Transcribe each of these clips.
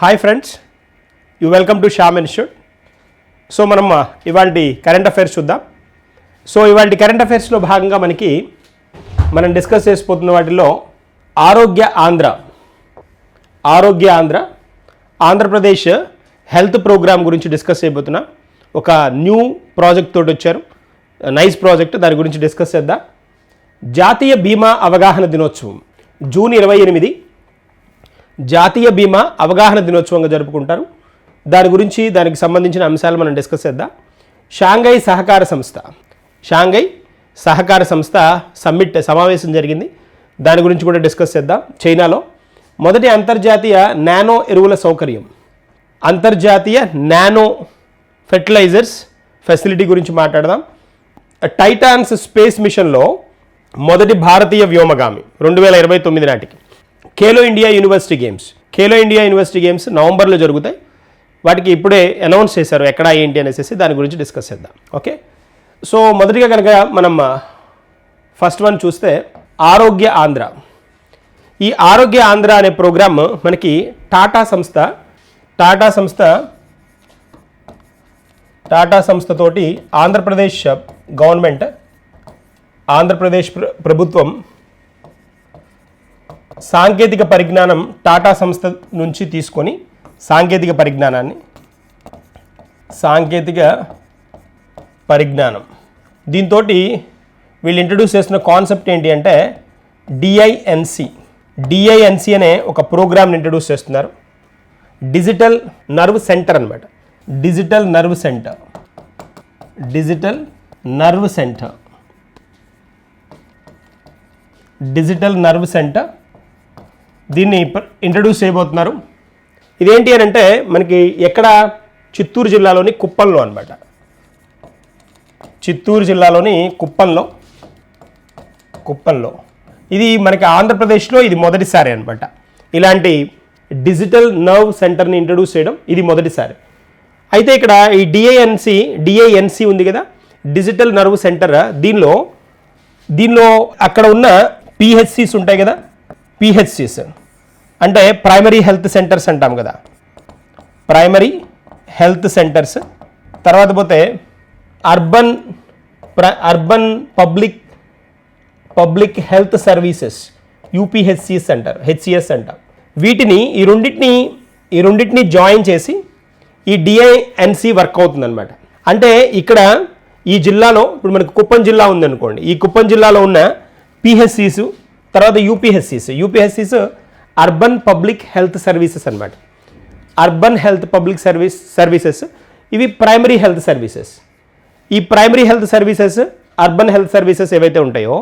Hi friends, you welcome to Shyam institute. So మనం ఇవాళ current affairs చూద్దాం. సో ఇవాళ కరెంట్ అఫైర్స్లో భాగంగా మనం డిస్కస్ చేసిపోతున్న వాటిలో ఆరోగ్య ఆంధ్ర ఆంధ్రప్రదేశ్ హెల్త్ ప్రోగ్రామ్ గురించి డిస్కస్ చేయబోతున్నాం. ఒక న్యూ ప్రాజెక్ట్ తోటి వచ్చారు, నైస్ ప్రాజెక్ట్, దాని గురించి డిస్కస్ చేద్దాం. జాతీయ బీమా అవగాహన దినోత్సవం జూన్ 28 జాతీయ బీమా అవగాహన దినోత్సవంగా జరుపుకుంటారు. దానికి సంబంధించిన అంశాలు మనం డిస్కస్ చేద్దాం. షాంఘై సహకార సంస్థ సమ్మిట్ సమావేశం జరిగింది, దాని గురించి కూడా డిస్కస్ చేద్దాం. చైనాలో మొదటి అంతర్జాతీయ నానో ఎరువుల సౌకర్యం, అంతర్జాతీయ నానో ఫెర్టిలైజర్స్ ఫెసిలిటీ గురించి మాట్లాడదాం. టైటాన్స్ స్పేస్ మిషన్లో మొదటి భారతీయ వ్యోమగామి 2029 నాటికి. ఖేలో ఇండియా యూనివర్సిటీ గేమ్స్ నవంబర్లో జరుగుతాయి. వాటికి ఇప్పుడే అనౌన్స్ చేశారు ఎక్కడ ఏంటి అనేసి, దాని గురించి డిస్కస్ చేద్దాం. ఓకే, సో మొదటిగా కనుక మనం ఫస్ట్ వన్ చూస్తే ఆరోగ్య ఆంధ్ర. ఈ ఆరోగ్య ఆంధ్ర అనే ప్రోగ్రామ్ మనకి టాటా సంస్థతోటి ఆంధ్రప్రదేశ్ గవర్నమెంట్, ఆంధ్రప్రదేశ్ ప్రభుత్వం సాంకేతిక పరిజ్ఞానం టాటా సంస్థ నుంచి తీసుకొని సాంకేతిక పరిజ్ఞానం దీంతో వీళ్ళు ఇంట్రడ్యూస్ చేస్తున్న కాన్సెప్ట్ ఏంటి అంటే డిఐఎన్సి అనే ఒక ప్రోగ్రామ్ని ఇంట్రడ్యూస్ చేస్తున్నారు. డిజిటల్ నర్వ్ సెంటర్ అన్నమాట. డిజిటల్ నర్వ్ సెంటర్ దీన్ని ఇంట్రడ్యూస్ చేయబోతున్నారు. ఇదేంటి అని అంటే మనకి ఎక్కడ, చిత్తూరు జిల్లాలోని కుప్పంలో అనమాట. చిత్తూరు జిల్లాలోని కుప్పంలో ఇది మనకి ఆంధ్రప్రదేశ్లో ఇది మొదటిసారి అనమాట. ఇలాంటి డిజిటల్ నర్వ్ సెంటర్ని ఇంట్రడ్యూస్ చేయడం ఇది మొదటిసారి. అయితే ఇక్కడ ఈ డిఐఎన్సి ఉంది కదా, డిజిటల్ నర్వ్ సెంటర్. దీనిలో అక్కడ ఉన్న పిహెచ్సిస్ ఉంటాయి కదా, పిహెచ్సిస్ అంటే ప్రైమరీ హెల్త్ సెంటర్స్ అంటాం కదా, ప్రైమరీ హెల్త్ సెంటర్స్. తర్వాత పోతే అర్బన్ పబ్లిక్ హెల్త్ సర్వీసెస్, యూపీహెచ్సిఎస్ అంటారు, హెచ్సిఎస్ అంటాం. వీటిని ఈ రెండింటిని జాయిన్ చేసి ఈ డిఐఎన్సి వర్క్ అవుతుంది అనమాట. అంటే ఇక్కడ ఈ జిల్లాలో ఇప్పుడు మనకు కుప్పం జిల్లా ఉందనుకోండి, ఈ కుప్పం జిల్లాలో ఉన్న పిహెచ్సిస్, తర్వాత UPHCs urban public health services అనమాట. అర్బన్ హెల్త్ పబ్లిక్ సర్వీసెస్ ఇవి ప్రైమరీ హెల్త్ సర్వీసెస్. ఈ primary health services, urban health services ఏవైతే ఉంటాయో,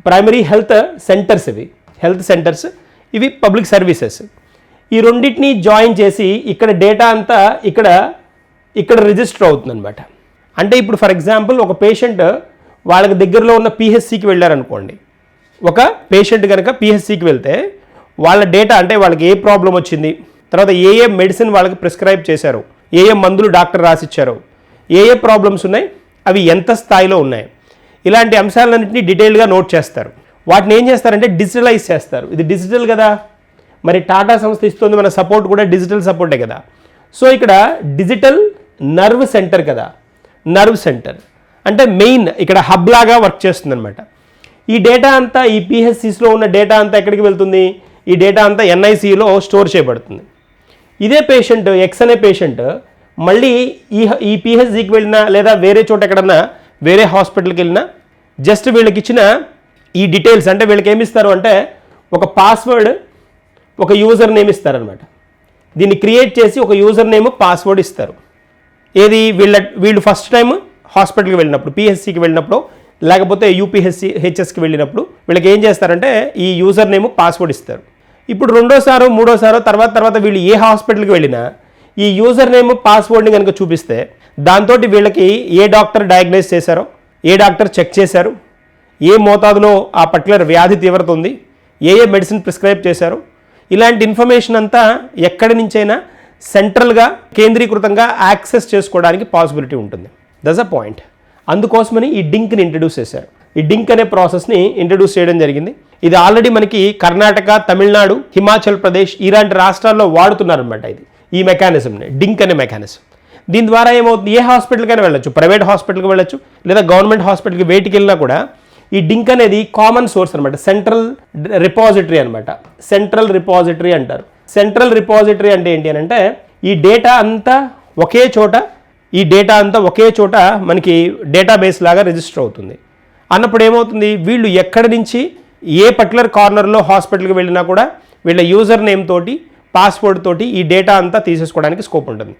ప్రైమరీ హెల్త్ సెంటర్స్ ఇవి పబ్లిక్ సర్వీసెస్. ఈ రెండింటిని జాయిన్ చేసి ఇక్కడ డేటా అంతా ఇక్కడ రిజిస్టర్ అవుతుంది అనమాట. అంటే ఇప్పుడు ఫర్ ఎగ్జాంపుల్ ఒక పేషెంట్ వాళ్ళకి దగ్గరలో ఉన్న పిహెచ్సికి వెళ్ళారనుకోండి. ఒక పేషెంట్ కనుక పిహెచ్సికి వెళ్తే వాళ్ళ డేటా, అంటే వాళ్ళకి ఏ ప్రాబ్లం వచ్చింది, తర్వాత ఏ మెడిసిన్ వాళ్ళకి ప్రిస్క్రైబ్ చేశారు, ఏ మందులు డాక్టర్ రాసిచ్చారు, ఏ ప్రాబ్లమ్స్ ఉన్నాయి, అవి ఎంత స్థాయిలో ఉన్నాయి, ఇలాంటి అంశాలన్నింటినీ డీటెయిల్గా నోట్ చేస్తారు. వాటిని ఏం చేస్తారంటే డిజిటలైజ్ చేస్తారు. ఇది డిజిటల్ కదా, మరి టాటా సంస్థ ఇస్తుంది మన సపోర్ట్ కూడా డిజిటల్ సపోర్టే కదా. సో ఇక్కడ డిజిటల్ నర్వ్ సెంటర్ కదా, నర్వ్ సెంటర్ అంటే మెయిన్ ఇక్కడ హబ్ లాగా వర్క్ చేస్తుంది అనమాట. ఈ డేటా అంతా, ఈ పిహెచ్సిస్లో ఉన్న డేటా అంతా ఎక్కడికి వెళ్తుంది, ఈ డేటా అంతా ఎన్ఐసిలో స్టోర్ చేయబడుతుంది. ఇదే పేషెంట్ ఎక్స్ అనే పేషెంట్ మళ్ళీ ఈ పిహెచ్సికి వెళ్ళినా లేదా వేరే చోట ఎక్కడన్నా వేరే హాస్పిటల్కి వెళ్ళినా జస్ట్ వీళ్ళకి ఇచ్చిన ఈ డీటెయిల్స్, అంటే వీళ్ళకి ఏమిస్తారు అంటే ఒక పాస్వర్డ్, ఒక యూజర్ నేమ్ ఇస్తారనమాట. దీన్ని క్రియేట్ చేసి ఒక యూజర్ నేమ్, పాస్వర్డ్ ఇస్తారు. ఏది వీళ్ళు ఫస్ట్ టైం హాస్పిటల్కి వెళ్ళినప్పుడు, పిహెచ్సికి వెళ్ళినప్పుడు, లేకపోతే యూపీహెచ్ఎస్కి వెళ్ళినప్పుడు వీళ్ళకి ఏం చేస్తారంటే ఈ యూజర్ నేమ్, పాస్వర్డ్ ఇస్తారు. ఇప్పుడు రెండోసారో మూడోసారో తర్వాత వీళ్ళు ఏ హాస్పిటల్కి వెళ్ళినా ఈ యూజర్ నేమ్, పాస్వర్డ్ని కనుక చూపిస్తే దాంతో వీళ్ళకి ఏ డాక్టర్ డయాగ్నైజ్ చేశారో, ఏ డాక్టర్ చెక్ చేశారు, ఏ మోతాదులో ఆ పర్టికులర్ వ్యాధి తీవ్రత ఉంది, ఏ మెడిసిన్ ప్రిస్క్రైబ్ చేశారు, ఇలాంటి ఇన్ఫర్మేషన్ అంతా ఎక్కడి నుంచైనా సెంట్రల్గా కేంద్రీకృతంగా యాక్సెస్ చేసుకోవడానికి పాసిబిలిటీ ఉంటుంది. That's a point. అందుకోసమని ఈ డింక్ని ఇంట్రడ్యూస్ చేశారు. ఈ డింక్ అనే ప్రాసెస్ని ఇంట్రడ్యూస్ చేయడం జరిగింది. ఇది ఆల్రెడీ మనకి కర్ణాటక, తమిళనాడు, హిమాచల్ ప్రదేశ్ ఇలాంటి రాష్ట్రాల్లో వాడుతున్నారనమాట. ఇది ఈ మెకానిజంని, డింక్ అనే మెకానిజం. దీని ద్వారా ఏమవుతుంది, ఏ హాస్పిటల్కైనా వెళ్ళొచ్చు, ప్రైవేట్ హాస్పిటల్కి వెళ్ళొచ్చు లేదా గవర్నమెంట్ హాస్పిటల్కి వేటికి వెళ్ళినా కూడా ఈ డింక్ అనేది కామన్ సోర్స్ అనమాట, సెంట్రల్ రిపాజిటరీ అనమాట. సెంట్రల్ రిపాజిటరీ అంటారు. సెంట్రల్ రిపాజిటరీ అంటే ఏంటి అని అంటే ఈ డేటా అంతా ఒకే చోట మనకి డేటాబేస్ లాగా రిజిస్టర్ అవుతుంది. అన్నప్పుడు ఏమవుతుంది, వీళ్ళు ఎక్కడి నుంచి ఏ పర్టికులర్ కార్నర్లో హాస్పిటల్కి వెళ్ళినా కూడా వీళ్ళ యూజర్ నేమ్ తోటి, పాస్వర్డ్ తోటి ఈ డేటా అంతా తీసేసుకోవడానికి స్కోప్ ఉంటుంది.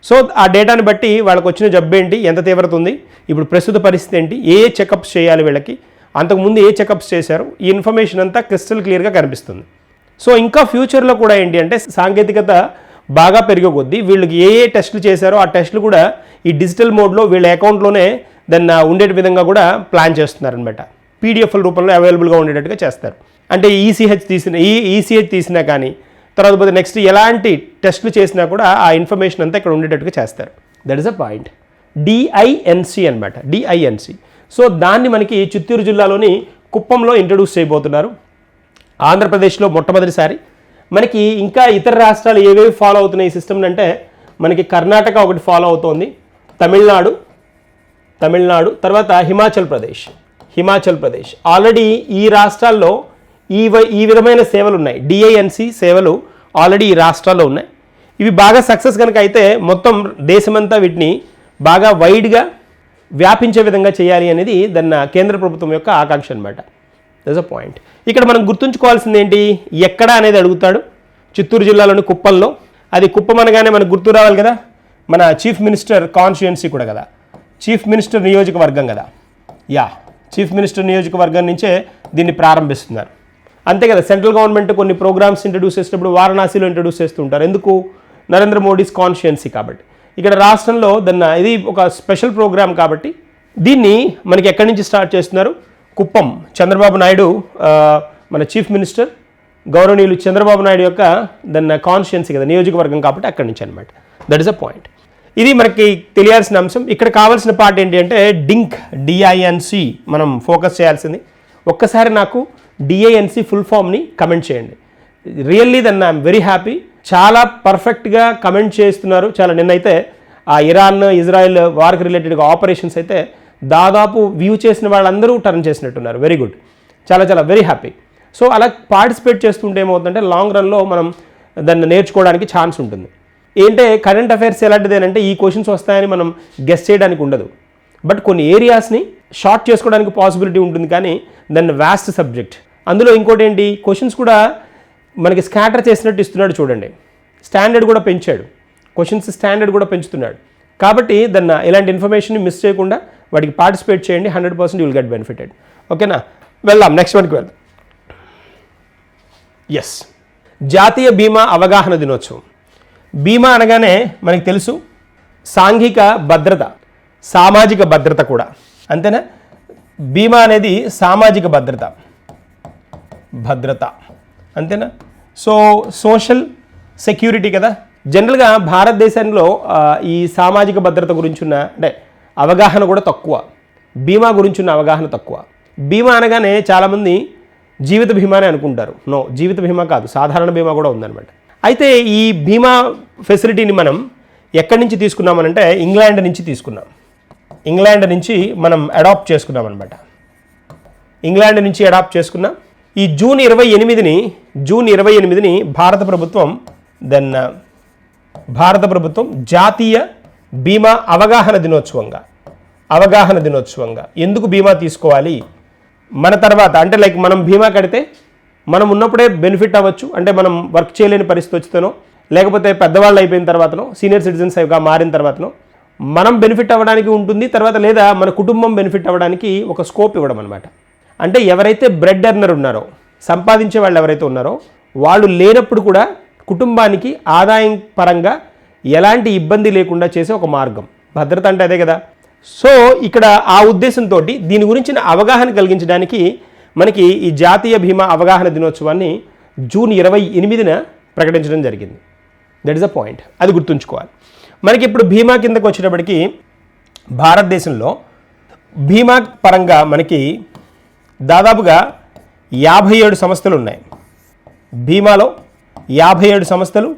సో ఆ డేటాని బట్టి వాళ్ళకి వచ్చిన జబ్బు ఏంటి, ఎంత తీవ్రత ఉంది, ఇప్పుడు ప్రస్తుత పరిస్థితి ఏంటి, ఏ చెకప్స్ చేయాలి వీళ్ళకి, అంతకుముందు ఏ చెకప్స్ చేశారు, ఈ ఇన్ఫర్మేషన్ అంతా క్రిస్టల్ క్లియర్గా కనిపిస్తుంది. సో ఇంకా ఫ్యూచర్లో కూడా ఏంటి అంటే సాంకేతికత బాగా పెరిగే కొద్దీ వీళ్ళకి ఏ టెస్టులు చేశారో ఆ టెస్టులు కూడా ఈ డిజిటల్ మోడ్లో వీళ్ళ అకౌంట్లోనే దాన్ని ఉండే విధంగా కూడా ప్లాన్ చేస్తున్నారనమాట. పీడిఎఫ్ల రూపంలో అవైలబుల్గా ఉండేటట్టుగా చేస్తారు. అంటే ఈసీహెచ్ తీసినా కానీ తర్వాత పోతే నెక్స్ట్ ఎలాంటి టెస్టులు చేసినా కూడా ఆ ఇన్ఫర్మేషన్ అంతా ఇక్కడ ఉండేటట్టుగా చేస్తారు. That is a point. DINC అనమాట, డిఐఎన్సి. సో దాన్ని మనకి చిత్తూరు జిల్లాలోని కుప్పంలో ఇంట్రడ్యూస్ చేయబోతున్నారు. ఆంధ్రప్రదేశ్లో మొట్టమొదటిసారి. మనకి ఇంకా ఇతర రాష్ట్రాలు ఏవేవి ఫాలో అవుతున్నాయి ఈ సిస్టమ్ అంటే మనకి కర్ణాటక ఒకటి ఫాలో అవుతోంది, తమిళనాడు, తర్వాత హిమాచల్ ప్రదేశ్. ఆల్రెడీ ఈ రాష్ట్రాల్లో ఈ విధమైన సేవలు ఉన్నాయి. డిఐఎన్సి సేవలు ఆల్రెడీ ఈ రాష్ట్రాల్లో ఉన్నాయి. ఇవి బాగా సక్సెస్ కనుక అయితే మొత్తం దేశమంతా వీటిని బాగా వైడ్గా వ్యాపించే విధంగా చేయాలి అనేది దాన్ని కేంద్ర ప్రభుత్వం యొక్క ఆకాంక్ష అనమాట. That's a point. ఇక్కడ మనం గుర్తుంచుకోవాల్సింది ఏంటి, ఎక్కడ అనేది అడుగుతాడు. చిత్తూరు జిల్లాలోని కుప్పంలో. అది కుప్పం అనగానే మనకు గుర్తు రావాలి కదా, మన చీఫ్ మినిస్టర్ కాన్స్టిట్యుయెన్సీ కూడా కదా, చీఫ్ మినిస్టర్ నియోజకవర్గం కదా. చీఫ్ మినిస్టర్ నియోజకవర్గం నుంచే దీన్ని ప్రారంభిస్తున్నారు. అంతే కదా, సెంట్రల్ గవర్నమెంట్ కొన్ని ప్రోగ్రామ్స్ ఇంట్రడ్యూస్ చేసినప్పుడు వారణాసిలో ఇంట్రడ్యూస్ చేస్తూ ఉంటారు. ఎందుకు, నరేంద్ర మోడీస్ కాన్స్టిట్యుయెన్సీ కాబట్టి. ఇక్కడ రాష్ట్రంలో ఇది ఒక స్పెషల్ ప్రోగ్రామ్ కాబట్టి దీన్ని మనకి ఎక్కడి నుంచి స్టార్ట్ చేస్తున్నారు, కుప్పం. చంద్రబాబు నాయుడు మన చీఫ్ మినిస్టర్ గౌరవనీయులు చంద్రబాబు నాయుడు యొక్క కాన్స్టిట్యుయెన్సీ కదా, నియోజకవర్గం కాబట్టి అక్కడి నుంచి అనమాట. That is a point. ఇది మనకి తెలియాల్సిన అంశం. ఇక్కడ కావాల్సిన పార్ట్ ఏంటి అంటే డింక్, డిఐఎన్సి మనం ఫోకస్ చేయాల్సింది. ఒక్కసారి నాకు డిఐఎన్సి ఫుల్ ఫామ్ని కమెంట్ చేయండి. Really then I'm very happy. చాలా పర్ఫెక్ట్గా కమెంట్ చేస్తున్నారు. చాలా నిన్నైతే ఆ ఇరాన్ ఇజ్రాయెల్ వార్కి రిలేటెడ్గా ఆపరేషన్స్ అయితే దాదాపు వ్యూ చేసిన వాళ్ళందరూ టర్న్ చేసినట్టున్నారు. వెరీ గుడ్, చాలా చాలా వెరీ హ్యాపీ. సో అలా పార్టిసిపేట్ చేస్తుంటే ఏమవుతుందంటే లాంగ్ రన్లో మనం దాన్ని నేర్చుకోవడానికి ఛాన్స్ ఉంటుంది. ఏంటంటే కరెంట్ అఫైర్స్ ఎలాంటిదేనంటే ఈ క్వశ్చన్స్ వస్తాయని మనం గెస్ చేయడానికి ఉండదు. బట్ కొన్ని ఏరియాస్ని షార్ట్ చేసుకోవడానికి పాసిబిలిటీ ఉంటుంది, కానీ దాన్ని వాస్ట్ సబ్జెక్ట్. అందులో ఇంకోటి ఏంటి, క్వశ్చన్స్ కూడా మనకి స్కాటర్ చేసినట్టు ఇస్తున్నాడు చూడండి. స్టాండర్డ్ కూడా పెంచాడు, క్వశ్చన్స్ స్టాండర్డ్ కూడా పెంచుతున్నాడు. కాబట్టి దాన్ని ఇలాంటి ఇన్ఫర్మేషన్ని మిస్ చేయకుండా వాటికి పార్టిసిపేట్ చేయండి. 100% విల్ గెట్ బెనిఫిటెడ్. ఓకేనా, వెళ్దాం నెక్స్ట్ వన్కి వెళ్దాం. ఎస్, జాతీయ బీమా అవగాహన దినోత్సవం. బీమా అనగానే మనకి తెలుసు సాంఘిక భద్రత, సామాజిక భద్రత కూడా, అంతేనా. బీమా అనేది సామాజిక భద్రత అంతేనా. సో సోషల్ సెక్యూరిటీ కదా. జనరల్గా భారతదేశంలో ఈ సామాజిక భద్రత గురించి ఉన్న అంటే అవగాహన కూడా తక్కువ, బీమా గురించి ఉన్న అవగాహన తక్కువ. బీమా అనగానే చాలామంది జీవిత బీమానే అనుకుంటారు. నో, జీవిత బీమా కాదు, సాధారణ బీమా కూడా ఉందన్నమాట. అయితే ఈ బీమా ఫెసిలిటీని మనం ఎక్కడి నుంచి తీసుకున్నామనంటే ఇంగ్లాండ్ నుంచి తీసుకున్నాం. ఇంగ్లాండ్ నుంచి మనం అడాప్ట్ చేసుకున్నాం అనమాట. ఇంగ్లాండ్ నుంచి అడాప్ట్ చేసుకున్నాం. ఈ జూన్ 28ని భారత ప్రభుత్వం జాతీయ బీమా అవగాహన దినోత్సవంగా ఎందుకు బీమా తీసుకోవాలి, మన తర్వాత అంటే లైక్ మనం బీమా కడితే మనం ఉన్నప్పుడే బెనిఫిట్ అవ్వచ్చు, అంటే మనం వర్క్ చేయలేని పరిస్థితి వచ్చితేనో లేకపోతే పెద్దవాళ్ళు అయిపోయిన తర్వాతనో సీనియర్ సిటిజన్స్గా మారిన తర్వాతనో మనం బెనిఫిట్ అవ్వడానికి ఉంటుంది. తర్వాత లేదా మన కుటుంబం బెనిఫిట్ అవ్వడానికి ఒక స్కోప్ ఇవ్వడం అనమాట. అంటే ఎవరైతే బ్రెడ్ ఎర్నర్ ఉన్నారో, సంపాదించే వాళ్ళు ఎవరైతే ఉన్నారో వాళ్ళు లేనప్పుడు కూడా కుటుంబానికి ఆదాయం పరంగా ఎలాంటి ఇబ్బంది లేకుండా చేసే ఒక మార్గం. భద్రత అంటే అదే కదా. సో ఇక్కడ ఆ ఉద్దేశంతో దీని గురించిన అవగాహన కలిగించడానికి మనకి ఈ జాతీయ బీమా అవగాహన దినోత్సవాన్ని జూన్ 28న ప్రకటించడం జరిగింది. దట్ ఈస్ అ పాయింట్, అది గుర్తుంచుకోవాలి. మనకి ఇప్పుడు బీమా కిందకు వచ్చేటప్పటికి భారతదేశంలో బీమా పరంగా మనకి దాదాపుగా 57 సంస్థలు ఉన్నాయి. బీమాలో 57 సంస్థలు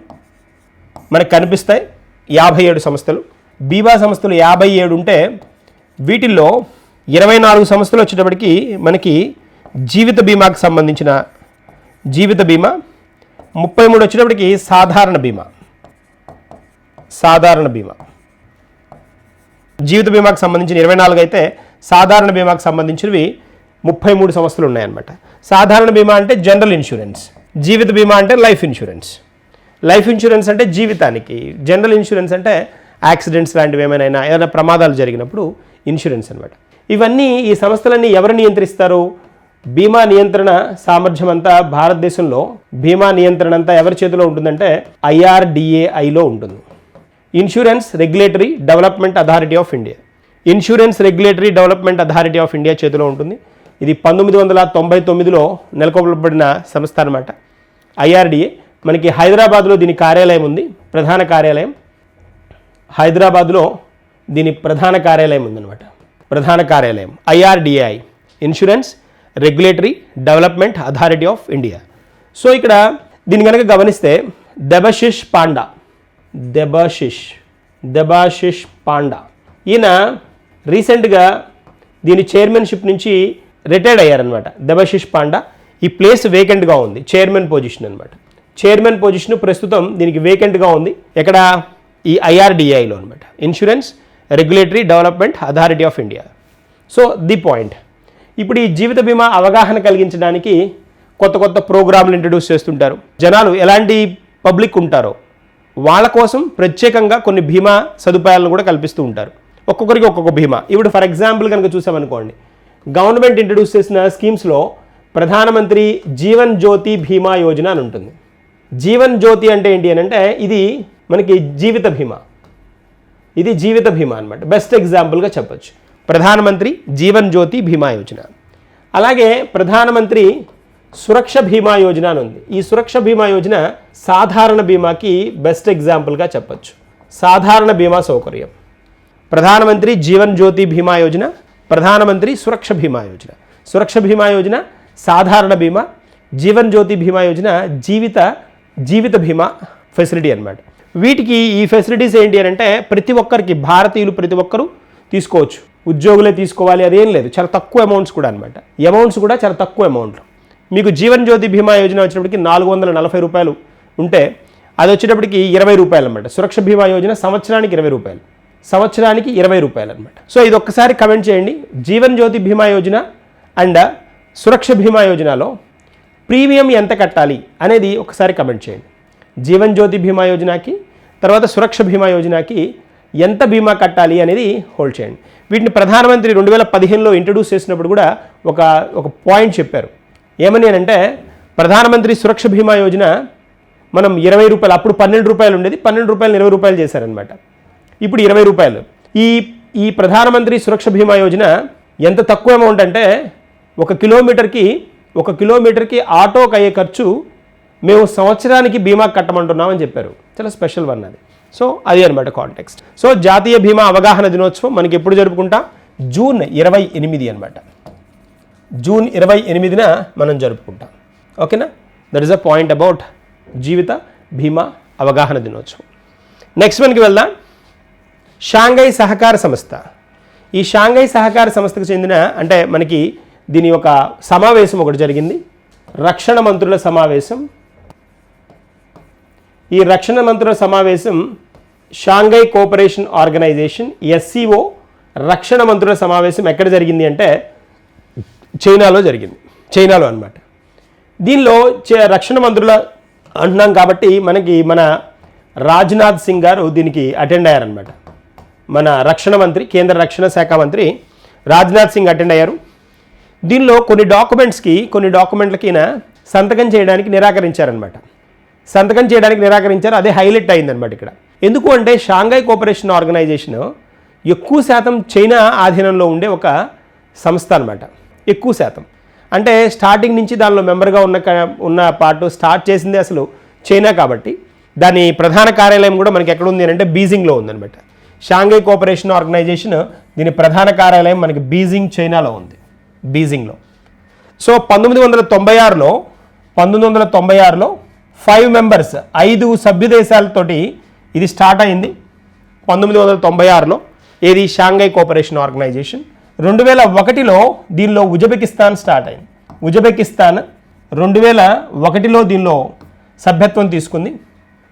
మనకు కనిపిస్తాయి. 57 సంస్థలు. బీమా సంస్థలు 57 ఉంటే వీటిల్లో 24 సంస్థలు వచ్చేటప్పటికి మనకి జీవిత బీమాకు సంబంధించిన జీవిత బీమా, 33 వచ్చేటప్పటికి సాధారణ బీమా. జీవిత బీమాకు సంబంధించిన 24 అయితే సాధారణ బీమాకు సంబంధించినవి 33 సంస్థలు ఉన్నాయన్నమాట. సాధారణ బీమా అంటే జనరల్ ఇన్సూరెన్స్, జీవిత బీమా అంటే లైఫ్ ఇన్సూరెన్స్. లైఫ్ ఇన్సూరెన్స్ అంటే జీవితానికి, జనరల్ ఇన్సూరెన్స్ అంటే యాక్సిడెంట్స్ లాంటివి ఏదైనా ప్రమాదాలు జరిగినప్పుడు ఇన్సూరెన్స్ అనమాట. ఇవన్నీ ఈ సంస్థలన్నీ ఎవరు నియంత్రిస్తారు? బీమా నియంత్రణ సామర్థ్యం అంతా భారతదేశంలో బీమా నియంత్రణ అంతా ఎవరి చేతిలో ఉంటుందంటే IRDAIలో ఉంటుంది. Insurance regulatory development authority of India. Insurance regulatory development authority of India చేతిలో ఉంటుంది. ఇది 1999లో నెలకొల్పబడిన సంస్థ అనమాట. IRDA మనకి హైదరాబాద్లో దీని కార్యాలయం ఉంది, ప్రధాన కార్యాలయం. హైదరాబాద్లో దీని ప్రధాన కార్యాలయం ఉందన్నమాట. ప్రధాన కార్యాలయం IRDAI, insurance regulatory development authority of India. So ఇక్కడ దీన్ని కనుక గమనిస్తే దెబశిష్ పాండా ఈయన రీసెంట్గా దీని చైర్మన్షిప్ నుంచి రిటైర్డ్ అయ్యారనమాట. దెబశిష్ పాండా. ఈ ప్లేస్ వేకెంట్గా ఉంది, చైర్మన్ పొజిషన్ అనమాట. చైర్మన్ పొజిషన్ ప్రస్తుతం దీనికి వేకెంట్గా ఉంది. ఎక్కడ? ఈ IRDAIలో అనమాట, insurance regulatory development authority of India. So the point, ఇప్పుడు ఈ జీవిత బీమా అవగాహన కలిగించడానికి కొత్త కొత్త ప్రోగ్రాంలు ఇంట్రడ్యూస్ చేస్తుంటారు. జనాలు ఎలాంటి పబ్లిక్ ఉంటారో వాళ్ళ కోసం ప్రత్యేకంగా కొన్ని బీమా సదుపాయాలను కూడా కల్పిస్తూ ఉంటారు. ఒక్కొక్కరికి ఒక్కొక్క బీమా. ఇప్పుడు ఫర్ ఎగ్జాంపుల్ కనుక చూసామనుకోండి, గవర్నమెంట్ ఇంట్రడ్యూస్ చేసిన స్కీమ్స్లో ప్రధానమంత్రి జీవన్ జ్యోతి బీమా యోజన అని ఉంటుంది. జీవన్ జ్యోతి అంటే ఏంటి అని అంటే ఇది మనకి జీవిత బీమా. ఇది జీవిత బీమా అనమాట. బెస్ట్ ఎగ్జాంపుల్గా చెప్పొచ్చు ప్రధానమంత్రి జీవన్ జ్యోతి బీమా యోజన. అలాగే ప్రధానమంత్రి సురక్ష బీమా యోజన అని ఉంది. ఈ సురక్ష బీమా యోజన సాధారణ బీమాకి బెస్ట్ ఎగ్జాంపుల్గా చెప్పొచ్చు. సాధారణ బీమా సౌకర్యం ప్రధానమంత్రి జీవన్ జ్యోతి బీమా యోజన, ప్రధానమంత్రి సురక్ష బీమా యోజన. సురక్ష బీమా యోజన సాధారణ బీమా, జీవన్ జ్యోతి బీమా యోజన జీవిత బీమా ఫెసిలిటీ అనమాట. వీటికి ఈ ఫెసిలిటీస్ ఏంటి అని అంటే ప్రతి ఒక్కరికి, భారతీయులు ప్రతి ఒక్కరూ తీసుకోవచ్చు. ఉద్యోగులే తీసుకోవాలి అదేం లేదు, చాలా తక్కువ అమౌంట్స్ కూడా అనమాట. అమౌంట్స్ కూడా చాలా తక్కువ అమౌంట్లు. మీకు జీవన్ జ్యోతి బీమా యోజన వచ్చేటప్పటికి 440 రూపాయలు ఉంటే అది వచ్చేటప్పటికి 20 రూపాయలు అనమాట. సురక్ష బీమా యోజన సంవత్సరానికి 20 రూపాయలు, సంవత్సరానికి 20 రూపాయలు అనమాట. సో ఇది ఒక్కసారి కమెంట్ చేయండి. జీవన్ జ్యోతి బీమా యోజన అండ్ సురక్ష బీమా యోజనలో ప్రీమియం ఎంత కట్టాలి అనేది ఒకసారి కమెంట్ చేయండి. జీవన్ జ్యోతి బీమా యోజనకి తర్వాత సురక్ష బీమా యోజనకి ఎంత బీమా కట్టాలి అనేది హోల్డ్ చేయండి. వీటిని ప్రధానమంత్రి 2015లో ఇంట్రడ్యూస్ చేసినప్పుడు కూడా ఒక పాయింట్ చెప్పారు. ఏమని అంటే ప్రధానమంత్రి సురక్ష బీమా యోజన మనం 20 రూపాయలు, అప్పుడు 12 రూపాయలు ఉండేది, 12 రూపాయలు 20 రూపాయలు చేశారనమాట. ఇప్పుడు 20 రూపాయలు. ఈ ప్రధానమంత్రి సురక్ష బీమా యోజన ఎంత తక్కువ అమౌంట్ అంటే ఒక కిలోమీటర్కి ఆటోకి అయ్యే ఖర్చు మేము సంవత్సరానికి బీమా కట్టమంటున్నామని చెప్పారు. చాలా స్పెషల్ వన్ అది. సో అది అనమాట కాంటెక్స్ట్. సో జాతీయ బీమా అవగాహన దినోత్సవం మనకి ఎప్పుడు జరుపుకుంటాం? జూన్ 28 అనమాట. జూన్ 28న మనం జరుపుకుంటాం. ఓకేనా? That is a point about జీవిత బీమా అవగాహన దినోత్సవం. నెక్స్ట్ మనకి వెళ్దాం. షాంఘై సహకార సంస్థ. ఈ షాంఘై సహకార సంస్థకు చెందిన అంటే మనకి దీని ఒక సమావేశం ఒకటి జరిగింది, రక్షణ మంత్రుల సమావేశం. ఈ రక్షణ మంత్రుల సమావేశం షాంఘై కోఆపరేషన్ ఆర్గనైజేషన్ SCO రక్షణ మంత్రుల సమావేశం ఎక్కడ జరిగింది అంటే చైనాలో జరిగింది. చైనాలో అనమాట. దీనిలో రక్షణ మంత్రుల అంటున్నాం కాబట్టి మన రాజ్నాథ్ సింగ్ గారు దీనికి అటెండ్ అయ్యారనమాట. మన రక్షణ మంత్రి, కేంద్ర రక్షణ శాఖ మంత్రి రాజ్నాథ్ సింగ్ అటెండ్ అయ్యారు. దీనిలో కొన్ని డాక్యుమెంట్లకి సంతకం చేయడానికి నిరాకరించారనమాట. అదే హైలైట్ అయిందనమాట ఇక్కడ. ఎందుకు అంటే షాంఘై కోఆపరేషన్ ఆర్గనైజేషన్ ఎక్కువ శాతం చైనా ఆధీనంలో ఉండే ఒక సంస్థ అనమాట. ఎక్కువ శాతం అంటే స్టార్టింగ్ నుంచి దానిలో మెంబర్గా ఉన్న పార్ట్ స్టార్ట్ చేసింది అసలు చైనా కాబట్టి దాని ప్రధాన కార్యాలయం కూడా మనకి ఎక్కడ ఉంది అంటే బీజింగ్లో ఉందన్నమాట. షాంఘై కోఆపరేషన్ ఆర్గనైజేషన్ దీని ప్రధాన కార్యాలయం మనకి బీజింగ్, చైనాలో ఉంది. బీజింగ్లో. సో 1996లో 5 మెంబర్స్ 5 సభ్య దేశాలతోటి ఇది స్టార్ట్ అయింది 1996లో. ఏది షాంఘై కోఆపరేషన్ ఆర్గనైజేషన్. 2001లో దీనిలో ఉజ్బెకిస్తాన్ స్టార్ట్ అయింది. ఉజ్బెకిస్తాన్ 2001లో దీనిలో సభ్యత్వం తీసుకుంది.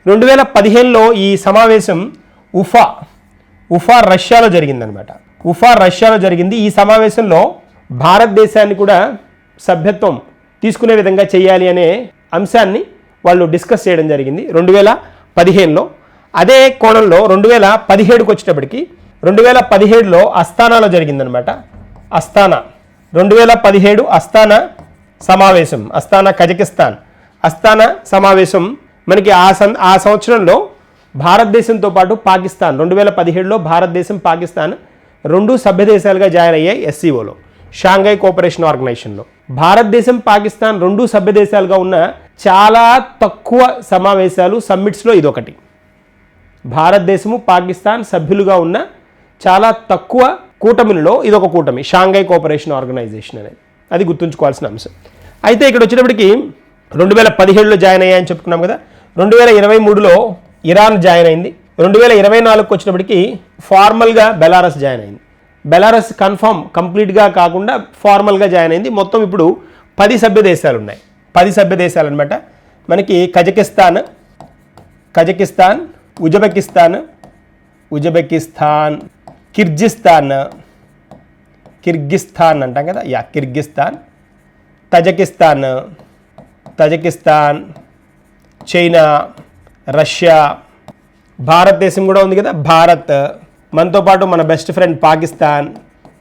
2015లో ఈ సమావేశం ఉఫా రష్యాలో జరిగిందనమాట. రష్యాలో జరిగింది. ఈ సమావేశంలో భారతదేశాన్ని కూడా సభ్యత్వం తీసుకునే విధంగా చేయాలి అనే అంశాన్ని వాళ్ళు డిస్కస్ చేయడం జరిగింది 2015లో. అదే కోణంలో 2017కు వచ్చేటప్పటికి 2017లో అస్తానాలో జరిగిందనమాట. 2017 అస్తానా సమావేశం, అస్తానా కజకిస్తాన్ అస్తానా సమావేశం మనకి ఆ సంవత్సరంలో భారతదేశంతో పాటు పాకిస్తాన్ 2017లో భారతదేశం పాకిస్తాన్ 2 సభ్య దేశాలుగా జాయిన్ అయ్యాయి ఎస్సీఓలో, షాంఘై కోఆపరేషన్ ఆర్గనైజేషన్లో. భారతదేశం పాకిస్తాన్ 2 సభ్య దేశాలుగా ఉన్న చాలా తక్కువ సమావేశాలు సమ్మిట్స్లో ఇదొకటి. భారతదేశము పాకిస్తాన్ సభ్యులుగా ఉన్న చాలా తక్కువ కూటమిలో ఇదొక కూటమి, షాంఘై కోఆపరేషన్ ఆర్గనైజేషన్ అనేది. అది గుర్తుంచుకోవాల్సిన అంశం. అయితే ఇక్కడ వచ్చేటప్పటికి 2017లో జాయిన్ అయ్యాయని చెప్పుకున్నాం కదా. 2023లో ఇరాన్ జాయిన్ అయింది. 2024కు వచ్చేటప్పటికి ఫార్మల్గా బెలారస్ జాయిన్ అయింది. బెలారస్ కంప్లీట్గా కాకుండా ఫార్మల్గా జాయిన్ అయింది. మొత్తం ఇప్పుడు 10 సభ్య దేశాలు ఉన్నాయి. 10 సభ్య దేశాలు అనమాట. మనకి కజకిస్తాన్, ఉజ్బెకిస్తాన్, కిర్గిస్తాన్ అంటాం కదా, కిర్గిస్తాన్, తజకిస్తాన్, చైనా, రష్యా, భారతదేశం కూడా ఉంది కదా, భారత్, మనతో పాటు మన బెస్ట్ ఫ్రెండ్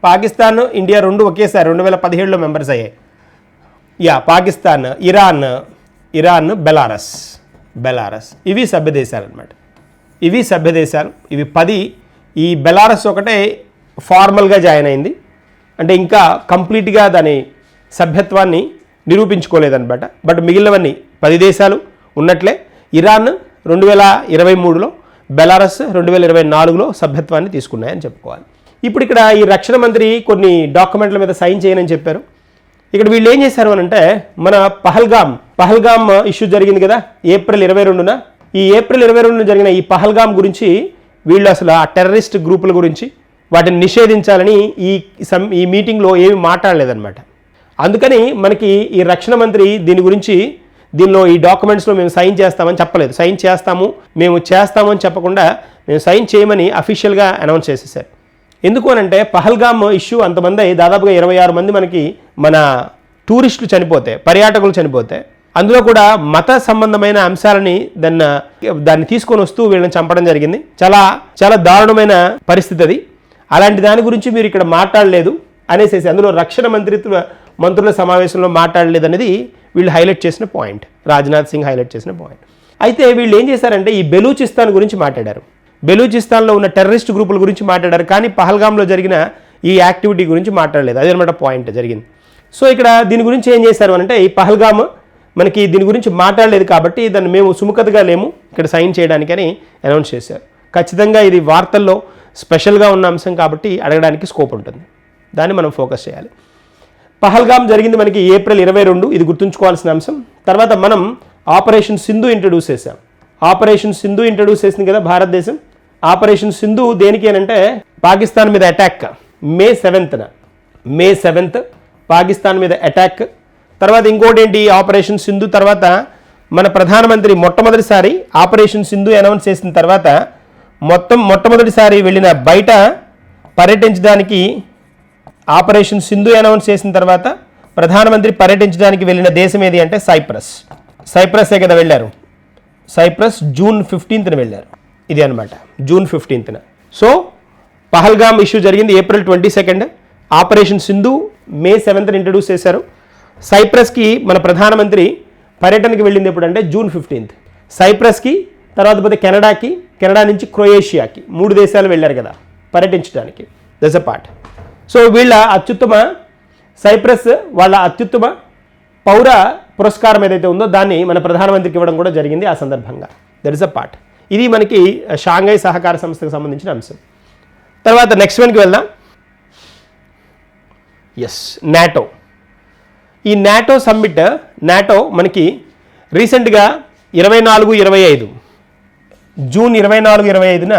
పాకిస్తాన్, ఇండియా 2 ఒకేసారి 2017లో మెంబర్స్ అయ్యాయి. పాకిస్తాన్, ఇరాన్, బెలారస్ ఇవి సభ్య దేశాలు అనమాట. ఇవి 10. ఈ బెలారస్ ఒకటే ఫార్మల్గా జాయిన్ అయింది, అంటే ఇంకా కంప్లీట్గా దాని సభ్యత్వాన్ని నిరూపించుకోలేదన్నమాట. బట్ మిగిలినవన్నీ 10 దేశాలు ఉన్నట్లే. ఇరాన్ 2023లో, బెలారస్ 2024లో సభ్యత్వాన్ని తీసుకున్నాయని చెప్పుకోవాలి. ఇప్పుడు ఇక్కడ ఈ రక్షణ మంత్రి కొన్ని డాక్యుమెంట్ల మీద సైన్ చేయనని చెప్పారు. ఇక్కడ వీళ్ళు ఏం చేశారు అని అంటే, మన పహల్గామ్ ఇష్యూ జరిగింది కదా ఏప్రిల్ 22న. ఈ ఏప్రిల్ 22న జరిగిన ఈ పహల్గామ్ గురించి వీళ్ళు అసలు ఆ టెర్రరిస్ట్ గ్రూపుల గురించి వాటిని నిషేధించాలని ఈ మీటింగ్లో ఏమి మాట్లాడలేదన్నమాట. అందుకని మనకి ఈ రక్షణ మంత్రి దీని గురించి దీనిలో ఈ డాక్యుమెంట్స్లో మేము సైన్ చేస్తామని చెప్పలేదు. సైన్ చేస్తాము అని చెప్పకుండా మేము సైన్ చేయమని అఫీషియల్గా అనౌన్స్ చేసేసారు. ఎందుకు అనంటే పహల్గామ్ ఇష్యూ అంతమంది దాదాపుగా 26 మంది మనకి మన టూరిస్టులు చనిపోతే, పర్యాటకులు చనిపోతే, అందులో కూడా మత సంబంధమైన అంశాలని దాన్ని తీసుకొని వస్తూ వీళ్ళని చంపడం జరిగింది. చాలా చాలా దారుణమైన పరిస్థితి అది. అలాంటి దాని గురించి మీరు ఇక్కడ మాట్లాడలేదు అనేసి అందులో రక్షణ మంత్రుల సమావేశంలో మాట్లాడలేదు అనేది వీళ్ళు హైలైట్ చేసిన పాయింట్, రాజ్నాథ్ సింగ్ హైలైట్ చేసిన పాయింట్. అయితే వీళ్ళు ఏం చేశారంటే ఈ బెలూచిస్తాన్ గురించి మాట్లాడారు. బెలూచిస్తాన్లో ఉన్న టెర్రరిస్ట్ గ్రూపుల గురించి మాట్లాడారు, కానీ పహల్గామ్లో జరిగిన ఈ యాక్టివిటీ గురించి మాట్లాడలేదు. అదనమాట పాయింట్ జరిగింది. సో ఇక్కడ దీని గురించి ఏం చేశారు అంటే, ఈ పహల్గామ్ మనకి దీని గురించి మాట్లాడలేదు కాబట్టి దాన్ని మేము సుముఖతగా లేము ఇక్కడ సైన్ చేయడానికి అని అనౌన్స్ చేశారు. ఖచ్చితంగా ఇది వార్తల్లో స్పెషల్గా ఉన్న అంశం కాబట్టి అడగడానికి స్కోప్ ఉంటుంది, దాన్ని మనం ఫోకస్ చేయాలి. పహల్గామ్ జరిగింది మనకి ఏప్రిల్ 22, ఇది గుర్తుంచుకోవాల్సిన అంశం. తర్వాత మనం ఆపరేషన్ సింధు ఇంట్రడ్యూస్ చేశాం. ఆపరేషన్ సింధు ఇంట్రడ్యూస్ చేసింది కదా భారతదేశం. ఆపరేషన్ సింధు దేనికి అని అంటే పాకిస్తాన్ మీద అటాక్, మే 7th పాకిస్తాన్ మీద అటాక్. తర్వాత ఇంకోటి ఏంటి, ఆపరేషన్ సింధు తర్వాత మన ప్రధానమంత్రి మొట్టమొదటిసారి ఆపరేషన్ సింధు అనౌన్స్ చేసిన తర్వాత మొట్టమొదటిసారి వెళ్ళిన బయట పర్యటించడానికి, ఆపరేషన్ సింధు అనౌన్స్ చేసిన తర్వాత ప్రధానమంత్రి పర్యటించడానికి వెళ్ళిన దేశం ఏది అంటే సైప్రసే కదా వెళ్ళారు. సైప్రస్ జూన్ 15న వెళ్ళారు. ఇది అనమాట జూన్ 15న. సో పహల్గామ్ ఇష్యూ జరిగింది ఏప్రిల్ 22. ఆపరేషన్ సింధు మే 7th ఇంట్రడ్యూస్ చేశారు. సైప్రస్కి మన ప్రధానమంత్రి పర్యటనకి వెళ్ళింది ఎప్పుడంటే జూన్ 15th. సైప్రస్కి తర్వాత పోతే కెనడా నుంచి క్రొయేషియాకి 3 దేశాలు వెళ్ళారు కదా పర్యటించడానికి. That's a part. So Cyprus వాళ్ళ అత్యుత్తమ పౌర పురస్కారం ఏదైతే ఉందో దాన్ని మన ప్రధానమంత్రికి ఇవ్వడం కూడా జరిగింది ఆ సందర్భంగా. That is a part. ఇది మనకి షాంఘై సహకార సంస్థకు సంబంధించిన అంశం. తర్వాత నెక్స్ట్ వన్కి వెళ్దాం. నాటో. ఈ నాటో సమ్మిట్ నాటో మనకి రీసెంట్గా 24-25 జూన్ 24-25న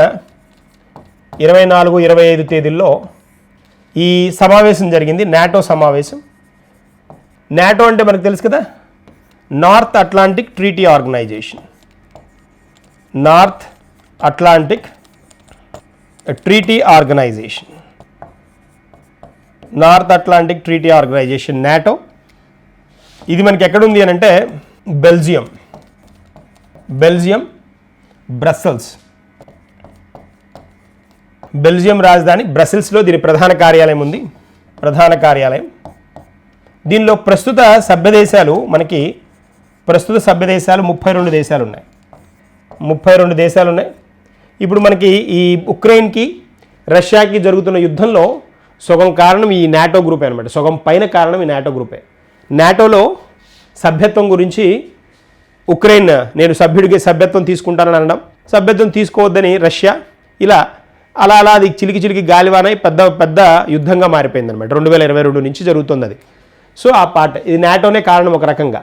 24-25 తేదీల్లో ఈ సమావేశం జరిగింది, నాటో సమావేశం. నాటో అంటే మనకు తెలుసు కదా, North Atlantic Treaty Organization. North Atlantic Treaty Organization, North Atlantic Treaty Organization NATO. ఇది మనకి ఎక్కడుంది అని అంటే బెల్జియం, బ్రస్సెల్స్, బెల్జియం రాజధాని బ్రసెల్స్లో దీని ప్రధాన కార్యాలయం ఉంది. దీనిలో ప్రస్తుత సభ్య దేశాలు 32 దేశాలు ఉన్నాయి. 32 దేశాలు ఉన్నాయి. ఇప్పుడు మనకి ఈ ఉక్రెయిన్కి రష్యాకి జరుగుతున్న యుద్ధంలో సగం కారణం ఈ నాటో గ్రూపే అనమాట. సగం పైన కారణం ఈ నాటో గ్రూపే. నాటోలో సభ్యత్వం గురించి ఉక్రెయిన్ నేను సభ్యత్వం తీసుకుంటానని అనడం, సభ్యత్వం తీసుకోవద్దని రష్యా, అలా అది చిలికి గాలివానై పెద్ద యుద్ధంగా మారిపోయింది అనమాట. 2022 నుంచి జరుగుతుంది అది. సో ఆ పార్ట్ ఇది నాటోనే కారణం ఒక రకంగా.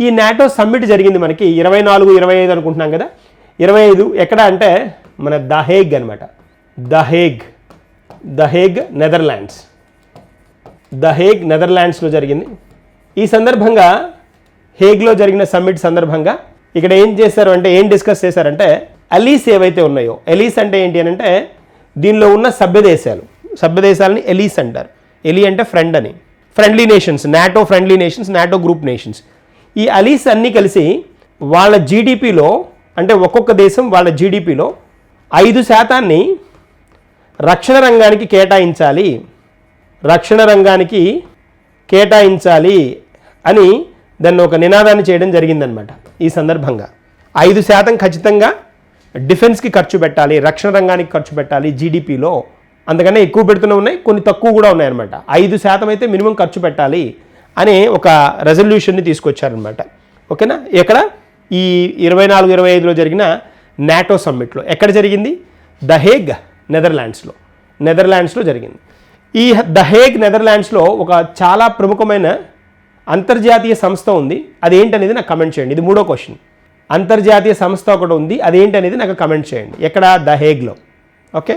ఈ నాటో సమ్మిట్ జరిగింది మనకి 24-25 అనుకుంటున్నాం కదా. 25 ఎక్కడ అంటే మన దహేగ్ అనమాట. దహేగ్ నెదర్లాండ్స్లో జరిగింది. ఈ సందర్భంగా హేగ్లో జరిగిన సమ్మిట్ సందర్భంగా ఇక్కడ ఏం చేశారు అంటే, ఏం డిస్కస్ చేశారంటే, ఎలీస్ ఏవైతే ఉన్నాయో, ఎలీస్ అంటే ఏంటి అని అంటే దీనిలో ఉన్న సభ్య దేశాలని ఎలీస్ అంటారు. ఎలీ అంటే ఫ్రెండ్ అని, friendly nations, NATO friendly nations, NATO group nations. ఈ అలీస్ అన్నీ కలిసి వాళ్ళ జీడిపిలో, అంటే ఒక్కొక్క దేశం వాళ్ళ జీడిపిలో 5% రక్షణ రంగానికి కేటాయించాలి అని దాన్ని ఒక నినాదాన్ని చేయడం జరిగిందనమాట. ఈ సందర్భంగా 5% ఖచ్చితంగా డిఫెన్స్కి ఖర్చు పెట్టాలి, రక్షణ రంగానికి ఖర్చు పెట్టాలి జీడిపిలో. అంతకన్నా ఎక్కువ పెడుతూనే ఉన్నాయి, కొన్ని తక్కువ కూడా ఉన్నాయన్నమాట. 5% అయితే మినిమం ఖర్చు పెట్టాలి అనే ఒక రెజల్యూషన్ని తీసుకొచ్చారనమాట. ఓకేనా? ఎక్కడ ఈ 24-25లో జరిగిన నాటో సమ్మిట్లో ఎక్కడ జరిగింది? దహేగ్ నెదర్లాండ్స్లో జరిగింది. ఈ దహేగ్ నెదర్లాండ్స్లో ఒక చాలా ప్రముఖమైన అంతర్జాతీయ సంస్థ ఉంది. అదేంటనేది నాకు కమెంట్ చేయండి. ఇది 3వ క్వశ్చన్. అంతర్జాతీయ సంస్థ ఒకటి ఉంది, అదేంటనేది నాకు కమెంట్ చేయండి. ఎక్కడ? దహేగ్లో. ఓకే,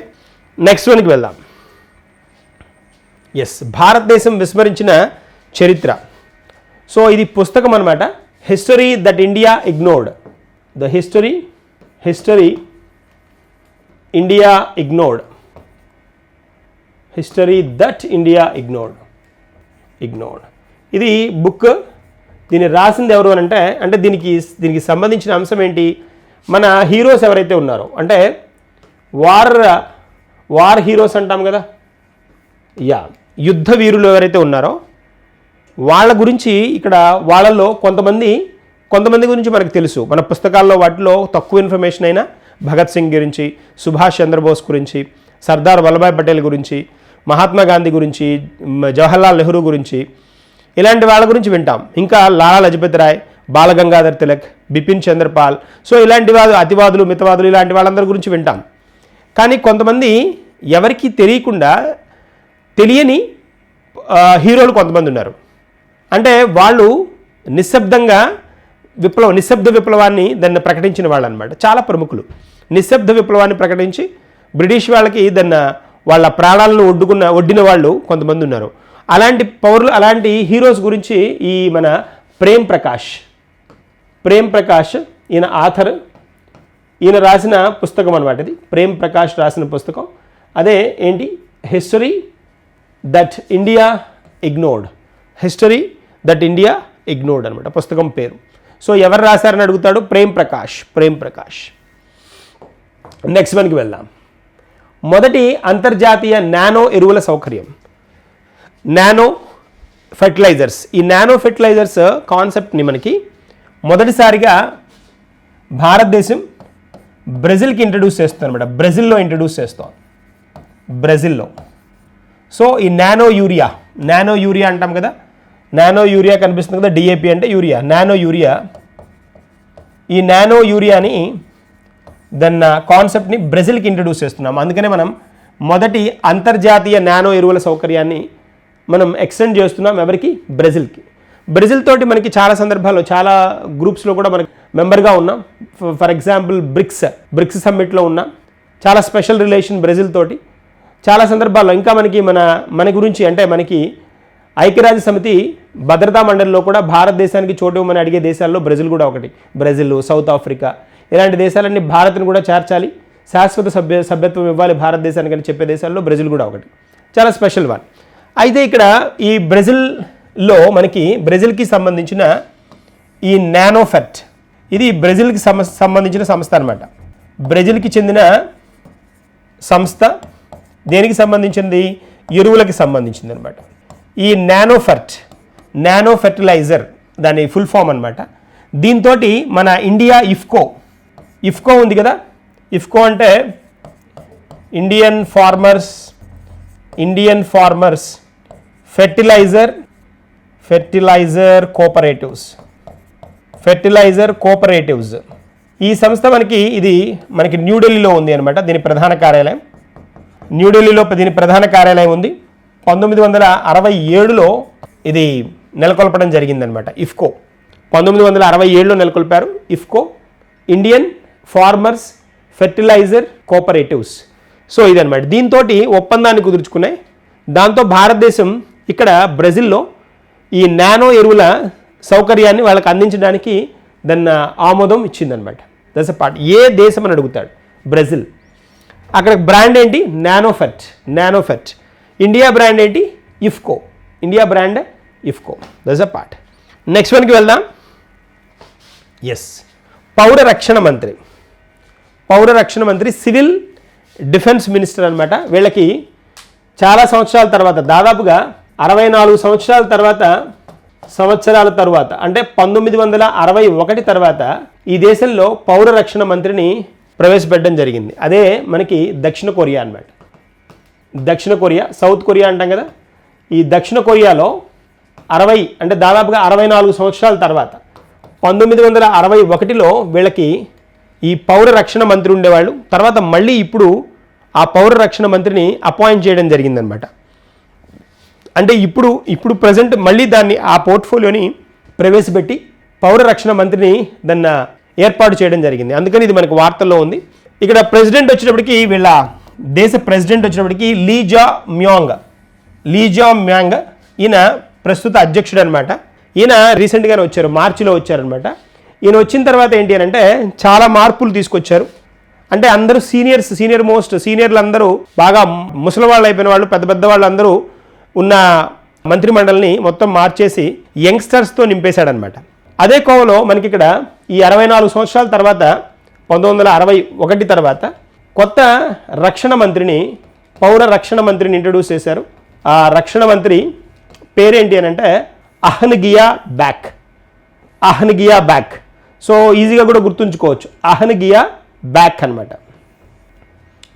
నెక్స్ట్ వన్కి వెళ్దాం. భారతదేశం విస్మరించిన చరిత్ర. సో ఇది పుస్తకం అనమాట. History that India ignored. History India ignored. ఇది బుక్. దీన్ని రాసింది ఎవరు అని అంటే దీనికి సంబంధించిన అంశం ఏంటి? మన హీరోస్ ఎవరైతే ఉన్నారో, అంటే వార్ హీరోస్ అంటాం కదా, యుద్ధ వీరులు ఎవరైతే ఉన్నారో వాళ్ళ గురించి ఇక్కడ, వాళ్ళల్లో కొంతమంది గురించి మనకు తెలుసు. మన పుస్తకాల్లో వాటిలో తక్కువ ఇన్ఫర్మేషన్ అయినా భగత్ సింగ్ గురించి, సుభాష్ చంద్రబోస్ గురించి, సర్దార్ వల్లభాయ్ పటేల్ గురించి, మహాత్మా గాంధీ గురించి, జవహర్లాల్ నెహ్రూ గురించి, ఇలాంటి వాళ్ళ గురించి వింటాం. ఇంకా లాలా లజపత్ రాయ్, బాలగంగాధర్ తిలక్, బిపిన్ చంద్రపాల్. సో ఇలాంటి వాళ్ళు, అతివాదులు, మితవాదులు, ఇలాంటి వాళ్ళందరి గురించి వింటాం. కానీ కొంతమంది ఎవరికి తెలియని హీరోలు కొంతమంది ఉన్నారు. అంటే వాళ్ళు నిశ్శబ్ద విప్లవాన్ని దాన్ని ప్రకటించిన వాళ్ళు అనమాట. చాలా ప్రముఖులు నిశ్శబ్ద విప్లవాన్ని ప్రకటించి బ్రిటిష్ వాళ్ళకి వాళ్ళ ప్రాణాలను ఒడ్డిన వాళ్ళు కొంతమంది ఉన్నారు. అలాంటి పౌరులు, అలాంటి హీరోస్ గురించి ఈ మన ప్రేమ్ ప్రకాష్ ఈయన ఆథర్, ఈయన రాసిన పుస్తకం అనమాట. ఇది ప్రేమ్ ప్రకాష్ రాసిన పుస్తకం. అదే ఏంటి? హిస్టరీ దట్ ఇండియా ఇగ్నోర్డ్ అనమాట పుస్తకం పేరు. సో ఎవరు రాశారని అడుగుతాడు? ప్రేమ్ ప్రకాష్. నెక్స్ట్ వన్కి వెళ్దాం. మొదటి అంతర్జాతీయ నానో ఎరువుల సౌకర్యం, నానో ఫెర్టిలైజర్స్. ఈ నానో ఫెర్టిలైజర్స్ కాన్సెప్ట్ని మనకి మొదటిసారిగా భారతదేశం బ్రెజిల్కి ఇంట్రడ్యూస్ చేస్తుంది అనమాట. బ్రెజిల్లో. సో ఈ నానో యూరియా అంటాం కదా, నానో యూరియా కనిపిస్తుంది కదా, డిఏపి అంటే యూరియా, ఈ నానో యూరియాని కాన్సెప్ట్ని బ్రెజిల్కి ఇంట్రడ్యూస్ చేస్తున్నాం. అందుకనే మనం మొదటి అంతర్జాతీయ నానో ఎరువుల సౌకర్యాన్ని మనం ఎక్స్టెండ్ చేస్తున్నాం. ఎవరికి? బ్రెజిల్ తోటి మనకి చాలా సందర్భాల్లో చాలా గ్రూప్స్లో కూడా మనకి మెంబర్గా ఉన్నాం. ఫర్ ఎగ్జాంపుల్ బ్రిక్స్ సమ్మిట్లో ఉన్నాం. చాలా స్పెషల్ రిలేషన్ బ్రెజిల్ తోటి. చాలా సందర్భాల్లో ఇంకా మన గురించి అంటే మనకి ఐక్యరాజ్య సమితి భద్రతా మండలిలో కూడా భారతదేశానికి చోటు ఇవ్వమని అడిగే దేశాల్లో బ్రెజిల్ కూడా ఒకటి. బ్రెజిల్, సౌత్ ఆఫ్రికా ఇలాంటి దేశాలన్నీ భారత్ని కూడా చేర్చాలి, శాశ్వత సభ్యత్వం ఇవ్వాలి భారతదేశానికి అని చెప్పే దేశాల్లో బ్రెజిల్ కూడా ఒకటి. చాలా స్పెషల్ వన్. అయితే ఇక్కడ ఈ బ్రెజిల్లో మనకి బ్రెజిల్కి సంబంధించిన ఈ నానోఫెట్, ఇది బ్రెజిల్కి సంబంధించిన సంస్థ అనమాట. బ్రెజిల్కి చెందిన సంస్థ. దేనికి సంబంధించింది? ఎరువులకి సంబంధించింది అనమాట. ఈ నానో ఫెర్టిలైజర్ దాని ఫుల్ ఫామ్ అనమాట. దీంతో మన ఇండియా ఇఫ్కో ఉంది కదా, ఇఫ్కో అంటే ఇండియన్ ఫార్మర్స్ ఫెర్టిలైజర్ కోఆపరేటివ్స్. ఈ సంస్థ మనకి న్యూఢిల్లీలో ఉంది అనమాట. దీని ప్రధాన కార్యాలయం న్యూఢిల్లీలో ఉంది. 1967లో ఇది నెలకొల్పడం జరిగిందనమాట. ఇఫ్కో 1967లో నెలకొల్పారు. IFFCO Indian Farmers Fertiliser Cooperatives. So ఇదనమాట. దీంతో ఒప్పందాన్ని కుదుర్చుకున్నాయి. దాంతో భారతదేశం ఇక్కడ బ్రెజిల్లో ఈ నానో ఎరువుల సౌకర్యాన్ని వాళ్ళకి అందించడానికి దాన్ని ఆమోదం ఇచ్చిందనమాట. That's a part. ఏ దేశం అని అడుగుతాడు? బ్రెజిల్. అక్కడ బ్రాండ్ ఏంటి? నానోఫెట్. ఇండియా బ్రాండ్ ఏంటి? IFFCO. That's a part. Next వన్కి వెళ్దాం. పౌర రక్షణ మంత్రి సివిల్ డిఫెన్స్ మినిస్టర్ అనమాట. వీళ్ళకి చాలా సంవత్సరాల తర్వాత, దాదాపుగా 64 సంవత్సరాల తర్వాత అంటే 1961 తర్వాత ఈ దేశంలో పౌర రక్షణ మంత్రిని ప్రవేశపెట్టడం జరిగింది. అదే మనకి దక్షిణ కొరియా అన్నమాట. దక్షిణ కొరియా, సౌత్ కొరియా అంటాం కదా. ఈ దక్షిణ కొరియాలో అంటే దాదాపుగా 64 సంవత్సరాల తర్వాత 1961లో వీళ్ళకి ఈ పౌర రక్షణ మంత్రి ఉండేవాళ్ళు. తర్వాత మళ్ళీ ఇప్పుడు ఆ పౌర రక్షణ మంత్రిని అపాయింట్ చేయడం జరిగిందనమాట. అంటే ఇప్పుడు ప్రజెంట్ మళ్ళీ దాన్ని ఆ పోర్ట్ఫోలియోని ప్రవేశపెట్టి పౌర రక్షణ మంత్రిని దాన్ని ఏర్పాటు చేయడం జరిగింది. అందుకని ఇది మనకు వార్తల్లో ఉంది. ఇక్కడ ప్రెసిడెంట్ వచ్చినప్పటికీ, వీళ్ళ దేశ ప్రెసిడెంట్ వచ్చినప్పటికీ లీ జా మ్యాంగ్ ఈయన ప్రస్తుత అధ్యక్షుడు అనమాట. ఈయన రీసెంట్గానే వచ్చారు, మార్చిలో వచ్చారనమాట. ఈయన వచ్చిన తర్వాత ఏంటి అని అంటే చాలా మార్పులు తీసుకొచ్చారు. అంటే అందరూ సీనియర్లు అందరూ బాగా ముసలి వాళ్ళు అయిపోయిన వాళ్ళు, పెద్ద వాళ్ళు అందరూ ఉన్న మంత్రిమండలిని మొత్తం మార్చేసి యంగ్స్టర్స్తో నింపేశాడనమాట. అదే కోవలో మనకి ఇక్కడ ఈ 64 సంవత్సరాల తర్వాత 1961 తర్వాత కొత్త పౌర రక్షణ మంత్రిని ఇంట్రడ్యూస్ చేశారు. ఆ రక్షణ మంత్రి పేరేంటి అని అంటే అహ్నగియా బ్యాక్. సో ఈజీగా కూడా గుర్తుంచుకోవచ్చు, అహ్నగియా బ్యాక్ అనమాట.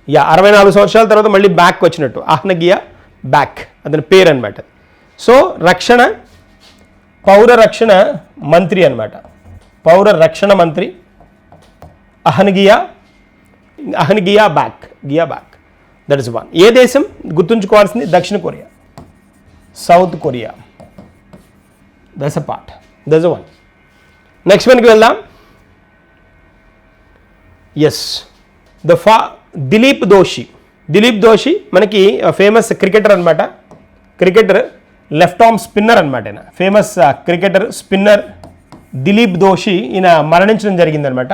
64 సంవత్సరాల తర్వాత మళ్ళీ బ్యాక్ వచ్చినట్టు, అహ్నగియా బ్యాక్ అతని పేరు అనమాట. సో పౌర రక్షణ మంత్రి అనమాట. పౌర రక్షణ మంత్రి అహ్నగియా బ్యాక్. That is one. ఏ దేశం గుర్తుంచుకోవాల్సింది? దక్షిణ Korea, south Korea. That's a part. That's one. Next వన్కి వెళ్దాం. దిలీప్ దోషి మనకి ఫేమస్ క్రికెటర్ అనమాట. లెఫ్ట్ ఆర్మ్ స్పిన్నర్ అనమాట. ఆయన famous cricketer, spinner Dilip Doshi. ఈయన మరణించడం జరిగిందనమాట.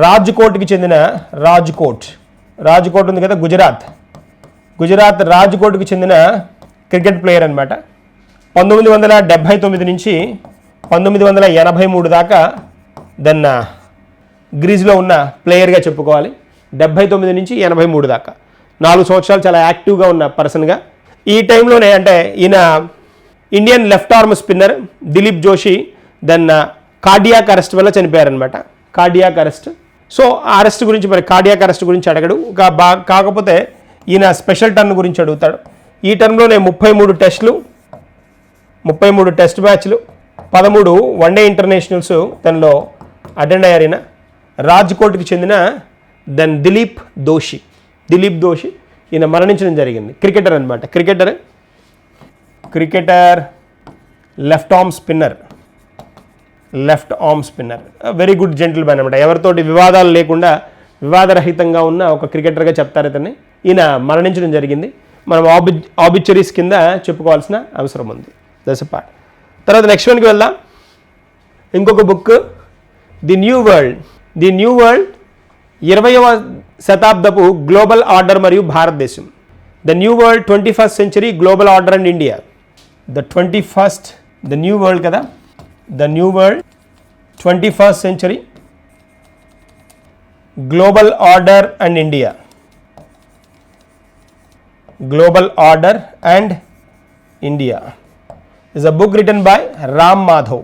రాజ్కోట్కి చెందిన రాజ్కోట్ ఉంది కదా, గుజరాత్ రాజ్కోట్కి చెందిన క్రికెట్ ప్లేయర్ అనమాట. 1979 నుంచి 1983 దాకా దాన్ని గ్రీజ్లో ఉన్న ప్లేయర్గా చెప్పుకోవాలి. 79 నుంచి 83 దాకా 4 సంవత్సరాలు చాలా యాక్టివ్గా ఉన్న పర్సన్గా. ఈ టైంలోనే అంటే ఈయన Indian left arm spinner Dilip Doshi cardiac arrest వల్ల చనిపోయారనమాట. Cardiac arrest. సో ఆ అరెస్ట్ గురించి, మరి కార్డియాక్ అరెస్ట్ గురించి అడగడు. కాకపోతే ఈయన స్పెషల్ టర్న్ గురించి అడుగుతాడు. ఈ టర్మ్లోనే 33 టెస్ట్ మ్యాచ్లు, 13 వన్డే ఇంటర్నేషనల్స్ తనలో అటెండ్ అయ్యారు. ఈయన రాజ్కోట్కి చెందిన దిలీప్ దోషి ఈయన మరణించడం జరిగింది. క్రికెటర్ అనమాట. Cricketer left arm spinner. Left arm spinner, very good gentlemen అనమాట. ఎవరితోటి వివాదాలు లేకుండా వివాదరహితంగా ఉన్న ఒక క్రికెటర్గా చెప్తారు ఇతన్ని. ఈయన మరణించడం జరిగింది. మనం ఆబిచరీస్ కింద చెప్పుకోవాల్సిన అవసరం ఉంది. That's a part. తర్వాత నెక్స్ట్ వన్కి వెళ్దాం. ఇంకొక book the new world. The new world 20వ శతాబ్దపు గ్లోబల్ ఆర్డర్ మరియు భారతదేశం. The new world 21st century global order and India. The new world కదా, the new world 21st century global order and India. Global order and India is a book written by Ram Madhav.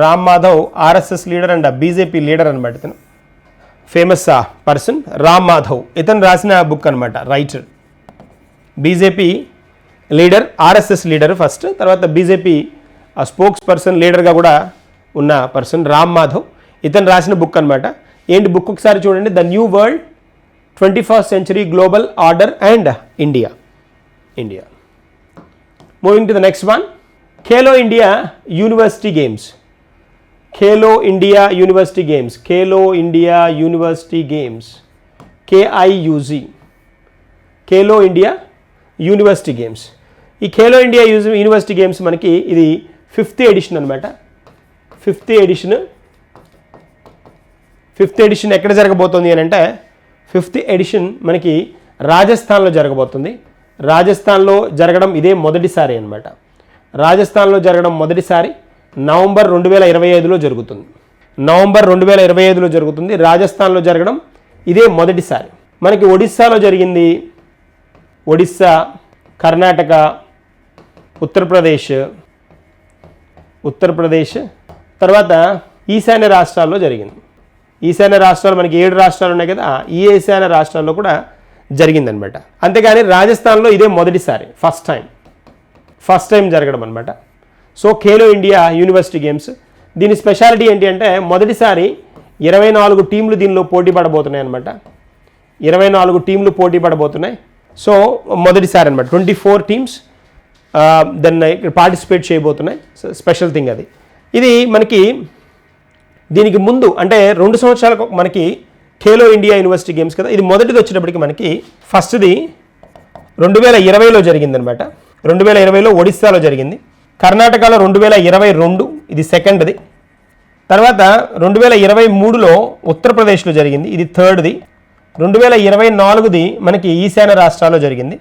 Ram Madhav RSS leader and BJP leader అనమాట. ఇతను famous person Ram Madhav. ఇతను రాసిన book అనమాట. Writer, BJP leader, RSS leader first, తర్వాత BJP spokes person లీడర్గా కూడా ఉన్న person Ram Madhav. ఇతను రాసిన బుక్ అనమాట. ఏంటి బుక్ ఒకసారి చూడండి. The new world 21st century global order and India. Moving to the next one, Khelo India University Games. Khelo India University Games. Khelo India University Games. KIUZ. Khelo India University Games. ఈ Khelo India university games మనకి ఇది 5th edition అనమాట. 5th edition ఎక్కడ జరగబోతుంది అని అంటే 5th edition మనకి రాజస్థాన్లో జరగబోతుంది. రాజస్థాన్లో జరగడం ఇదే మొదటిసారి అనమాట. రాజస్థాన్లో జరగడం మొదటిసారి నవంబర్ 2025లో జరుగుతుంది. నవంబర్ 2025లో జరుగుతుంది. రాజస్థాన్లో జరగడం ఇదే మొదటిసారి. మనకి ఒడిస్సాలో జరిగింది. ఒడిస్సా, కర్ణాటక, ఉత్తరప్రదేశ్, తర్వాత ఈశాన్య రాష్ట్రాల్లో జరిగింది. ఈశాన్య రాష్ట్రాలు మనకి 7 రాష్ట్రాలు ఉన్నాయి కదా, ఈ ఈశాన్య రాష్ట్రాల్లో కూడా జరిగిందనమాట. అంతేగాని రాజస్థాన్లో ఇదే మొదటిసారి, ఫస్ట్ టైం జరగడం అనమాట. So Khelo India university games, దీని స్పెషాలిటీ ఏంటి అంటే మొదటిసారి 24 టీంలు దీనిలో పోటీ పడబోతున్నాయి అనమాట. 24 టీంలు పోటీ పడబోతున్నాయి. సో మొదటిసారి అనమాట 24 టీమ్స్ దాన్ని పార్టిసిపేట్ చేయబోతున్నాయి. స్పెషల్ థింగ్ అది. ఇది మనకి దీనికి ముందు అంటే 2 సంవత్సరాలకు మనకి ఖేలో ఇండియా యూనివర్సిటీ గేమ్స్ కదా, ఇది మొదటిది వచ్చేటప్పటికి మనకి ఫస్ట్ది 2020లో జరిగిందనమాట. 2020లో ఒడిస్సాలో జరిగింది. కర్ణాటకలో 2022 ఇది సెకండ్ది. తర్వాత 2023లో ఉత్తరప్రదేశ్లో జరిగింది, ఇది థర్డ్ది. 2024ది మనకి ఈశాన్య రాష్ట్రాల్లో జరిగింది,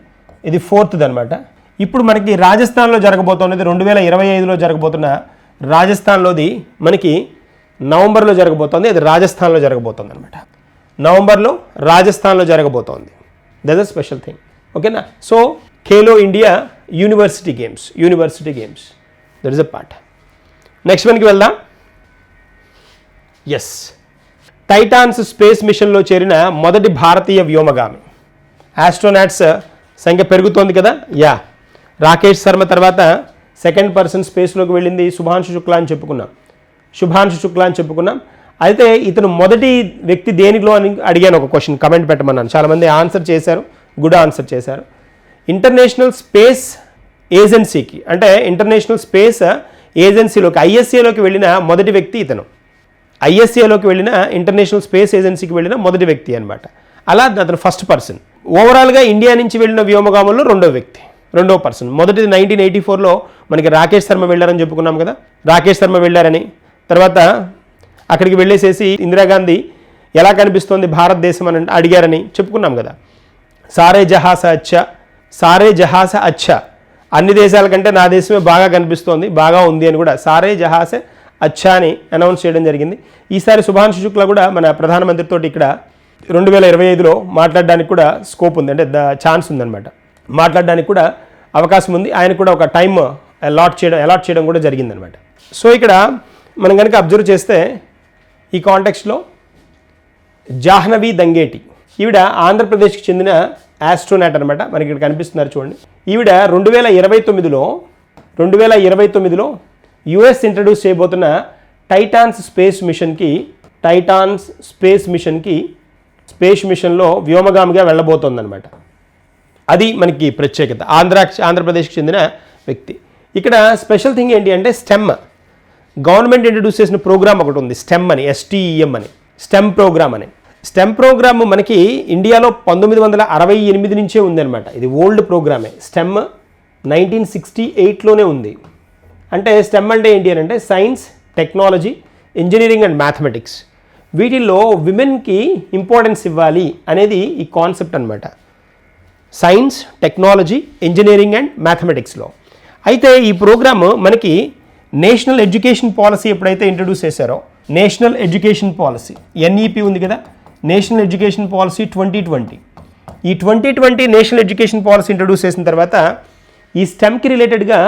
ఇది 4th అనమాట. ఇప్పుడు మనకి రాజస్థాన్లో జరగబోతున్నది 2025లో జరగబోతున్న రాజస్థాన్లోది మనకి నవంబర్లో జరగబోతోంది. అది రాజస్థాన్లో జరగబోతోంది అనమాట. నవంబర్లో రాజస్థాన్లో జరగబోతోంది. That is special thing. ఓకేనా. So Khelo India university games that is a part. Next వన్కి వెళ్దాం. ఎస్, టైటాన్స్ స్పేస్ మిషన్లో చేరిన మొదటి భారతీయ వ్యోమగామి. ఆస్ట్రోనాట్స్ సంఖ్య పెరుగుతోంది కదా. రాకేష్ శర్మ తర్వాత సెకండ్ పర్సన్ స్పేస్లోకి వెళ్ళింది శుభాంశు శుక్లా అని చెప్పుకున్నాం. అయితే ఇతను మొదటి వ్యక్తి దేనిలో అని అడిగాను, ఒక క్వశ్చన్ కమెంట్ పెట్టమన్నాను. చాలామంది ఆన్సర్ చేశారు, గుడ్ ఆన్సర్ చేశారు. ఇంటర్నేషనల్ స్పేస్ ఏజెన్సీకి అంటే ఇంటర్నేషనల్ స్పేస్ ఏజెన్సీలోకి ఐఎస్ఏలోకి వెళ్ళిన మొదటి వ్యక్తి ఇతను. ఐఎస్ఏలోకి వెళ్ళిన ఇంటర్నేషనల్ స్పేస్ ఏజెన్సీకి వెళ్ళిన మొదటి వ్యక్తి అనమాట. అలా అతను ఫస్ట్ పర్సన్. ఓవరాల్గా ఇండియా నుంచి వెళ్ళిన వ్యోమగాముల్లో రెండో పర్సన్. మొదటిది 1984లో మనకి రాకేష్ శర్మ వెళ్ళారని చెప్పుకున్నాం కదా. రాకేష్ శర్మ వెళ్ళారని, తర్వాత అక్కడికి వెళ్ళేసేసి ఇందిరాగాంధీ ఎలా కనిపిస్తోంది భారతదేశం అని అడిగారని చెప్పుకున్నాం కదా. సారే జహాస అచ్చా, అన్ని దేశాల కంటే నా దేశమే బాగా కనిపిస్తోంది, బాగా ఉంది అని కూడా సారే జహాసే అచ్చా అని అనౌన్స్ చేయడం జరిగింది. ఈసారి శుభాంశు శుక్లా కూడా మన ప్రధానమంత్రితో ఇక్కడ 2025లో మాట్లాడడానికి కూడా స్కోప్ ఉంది, అంటే ఛాన్స్ ఉందన్నమాట. మాట్లాడడానికి కూడా అవకాశం ఉంది. ఆయన కూడా ఒక టైం అలాట్ చేయడం కూడా జరిగిందనమాట. సో ఇక్కడ మనం కనుక అబ్జర్వ్ చేస్తే ఈ కాంటెక్స్ట్లో జాహ్నవి దంగేటి, ఈవిడ ఆంధ్రప్రదేశ్కి చెందిన ఆస్ట్రోనాట్ అనమాట. మనకి ఇక్కడ కనిపిస్తున్నారు చూడండి. ఈవిడ 2029లో యుఎస్ ఇంట్రడ్యూస్ చేయబోతున్న టైటాన్స్ స్పేస్ మిషన్లో వ్యోమగామిగా వెళ్ళబోతోందనమాట. అది మనకి ప్రత్యేకత. ఆంధ్రప్రదేశ్కి చెందిన వ్యక్తి. ఇక్కడ స్పెషల్ థింగ్ ఏంటి అంటే గవర్నమెంట్ ఇంట్రడ్యూస్ చేసిన ప్రోగ్రామ్ ఒకటి ఉంది, స్టెమ్ అని, STEM అని, స్టెమ్ ప్రోగ్రామ్ అని. స్టెమ్ ప్రోగ్రామ్ మనకి ఇండియాలో 1968 నుంచే ఉందన్నమాట. ఇది ఓల్డ్ ప్రోగ్రామే. స్టెమ్ 1968లోనే ఉంది. అంటే స్టెమ్ అంటే ఏంటి అని అంటే science, technology, engineering and mathematics. వీటిల్లో విమెన్కి ఇంపార్టెన్స్ ఇవ్వాలి అనేది ఈ కాన్సెప్ట్ అనమాట. సైన్స్, టెక్నాలజీ, ఇంజనీరింగ్ అండ్ మ్యాథమెటిక్స్లో. అయితే ఈ ప్రోగ్రామ్ మనకి నేషనల్ ఎడ్యుకేషన్ పాలసీ ఎప్పుడైతే ఇంట్రడ్యూస్ చేశారో, నేషనల్ ఎడ్యుకేషన్ పాలసీ NEP ఉంది కదా, నేషనల్ ఎడ్యుకేషన్ పాలసీ 2020. ఈ 2020 నేషనల్ ఎడ్యుకేషన్ పాలసీ ఇంట్రడ్యూస్ చేసిన తర్వాత ఈ స్టెమ్కి రిలేటెడ్గా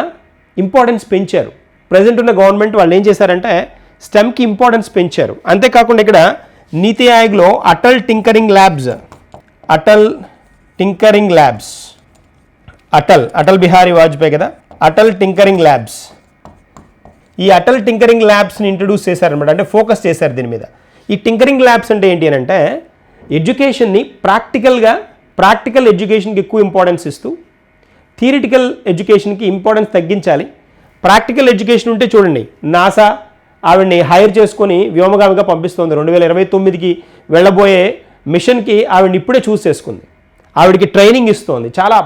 ఇంపార్టెన్స్ పెంచారు. ప్రజెంట్ ఉన్న గవర్నమెంట్ వాళ్ళు ఏం చేశారంటే స్టెమ్కి ఇంపార్టెన్స్ పెంచారు. అంతేకాకుండా ఇక్కడ నీతి ఆయోగ్లో అటల్ టింకరింగ్ ల్యాబ్స్, అటల్ బిహారీ వాజ్పేయి కదా, అటల్ టింకరింగ్ ల్యాబ్స్. ఈ అటల్ టింకరింగ్ ల్యాబ్స్ని ఇంట్రడ్యూస్ చేశారనమాట. అంటే ఫోకస్ చేశారు దీని మీద. ఈ టింకరింగ్ ల్యాబ్స్ అంటే ఏంటి అని అంటే ఎడ్యుకేషన్ని ప్రాక్టికల్ ఎడ్యుకేషన్కి ఎక్కువ ఇంపార్టెన్స్ ఇస్తూ థియరిటికల్ ఎడ్యుకేషన్కి ఇంపార్టెన్స్ తగ్గించాలి. ప్రాక్టికల్ ఎడ్యుకేషన్ ఉంటే చూడండి, నాసా ఆవిడ్ని హైర్ చేసుకొని వ్యోమగామిగా పంపిస్తోంది. 2029కి వెళ్ళబోయే మిషన్కి ఆవిడని ఇప్పుడే చూస్ చేసుకుంది. ఆవిడికి ట్రైనింగ్ ఇస్తోంది, చాలా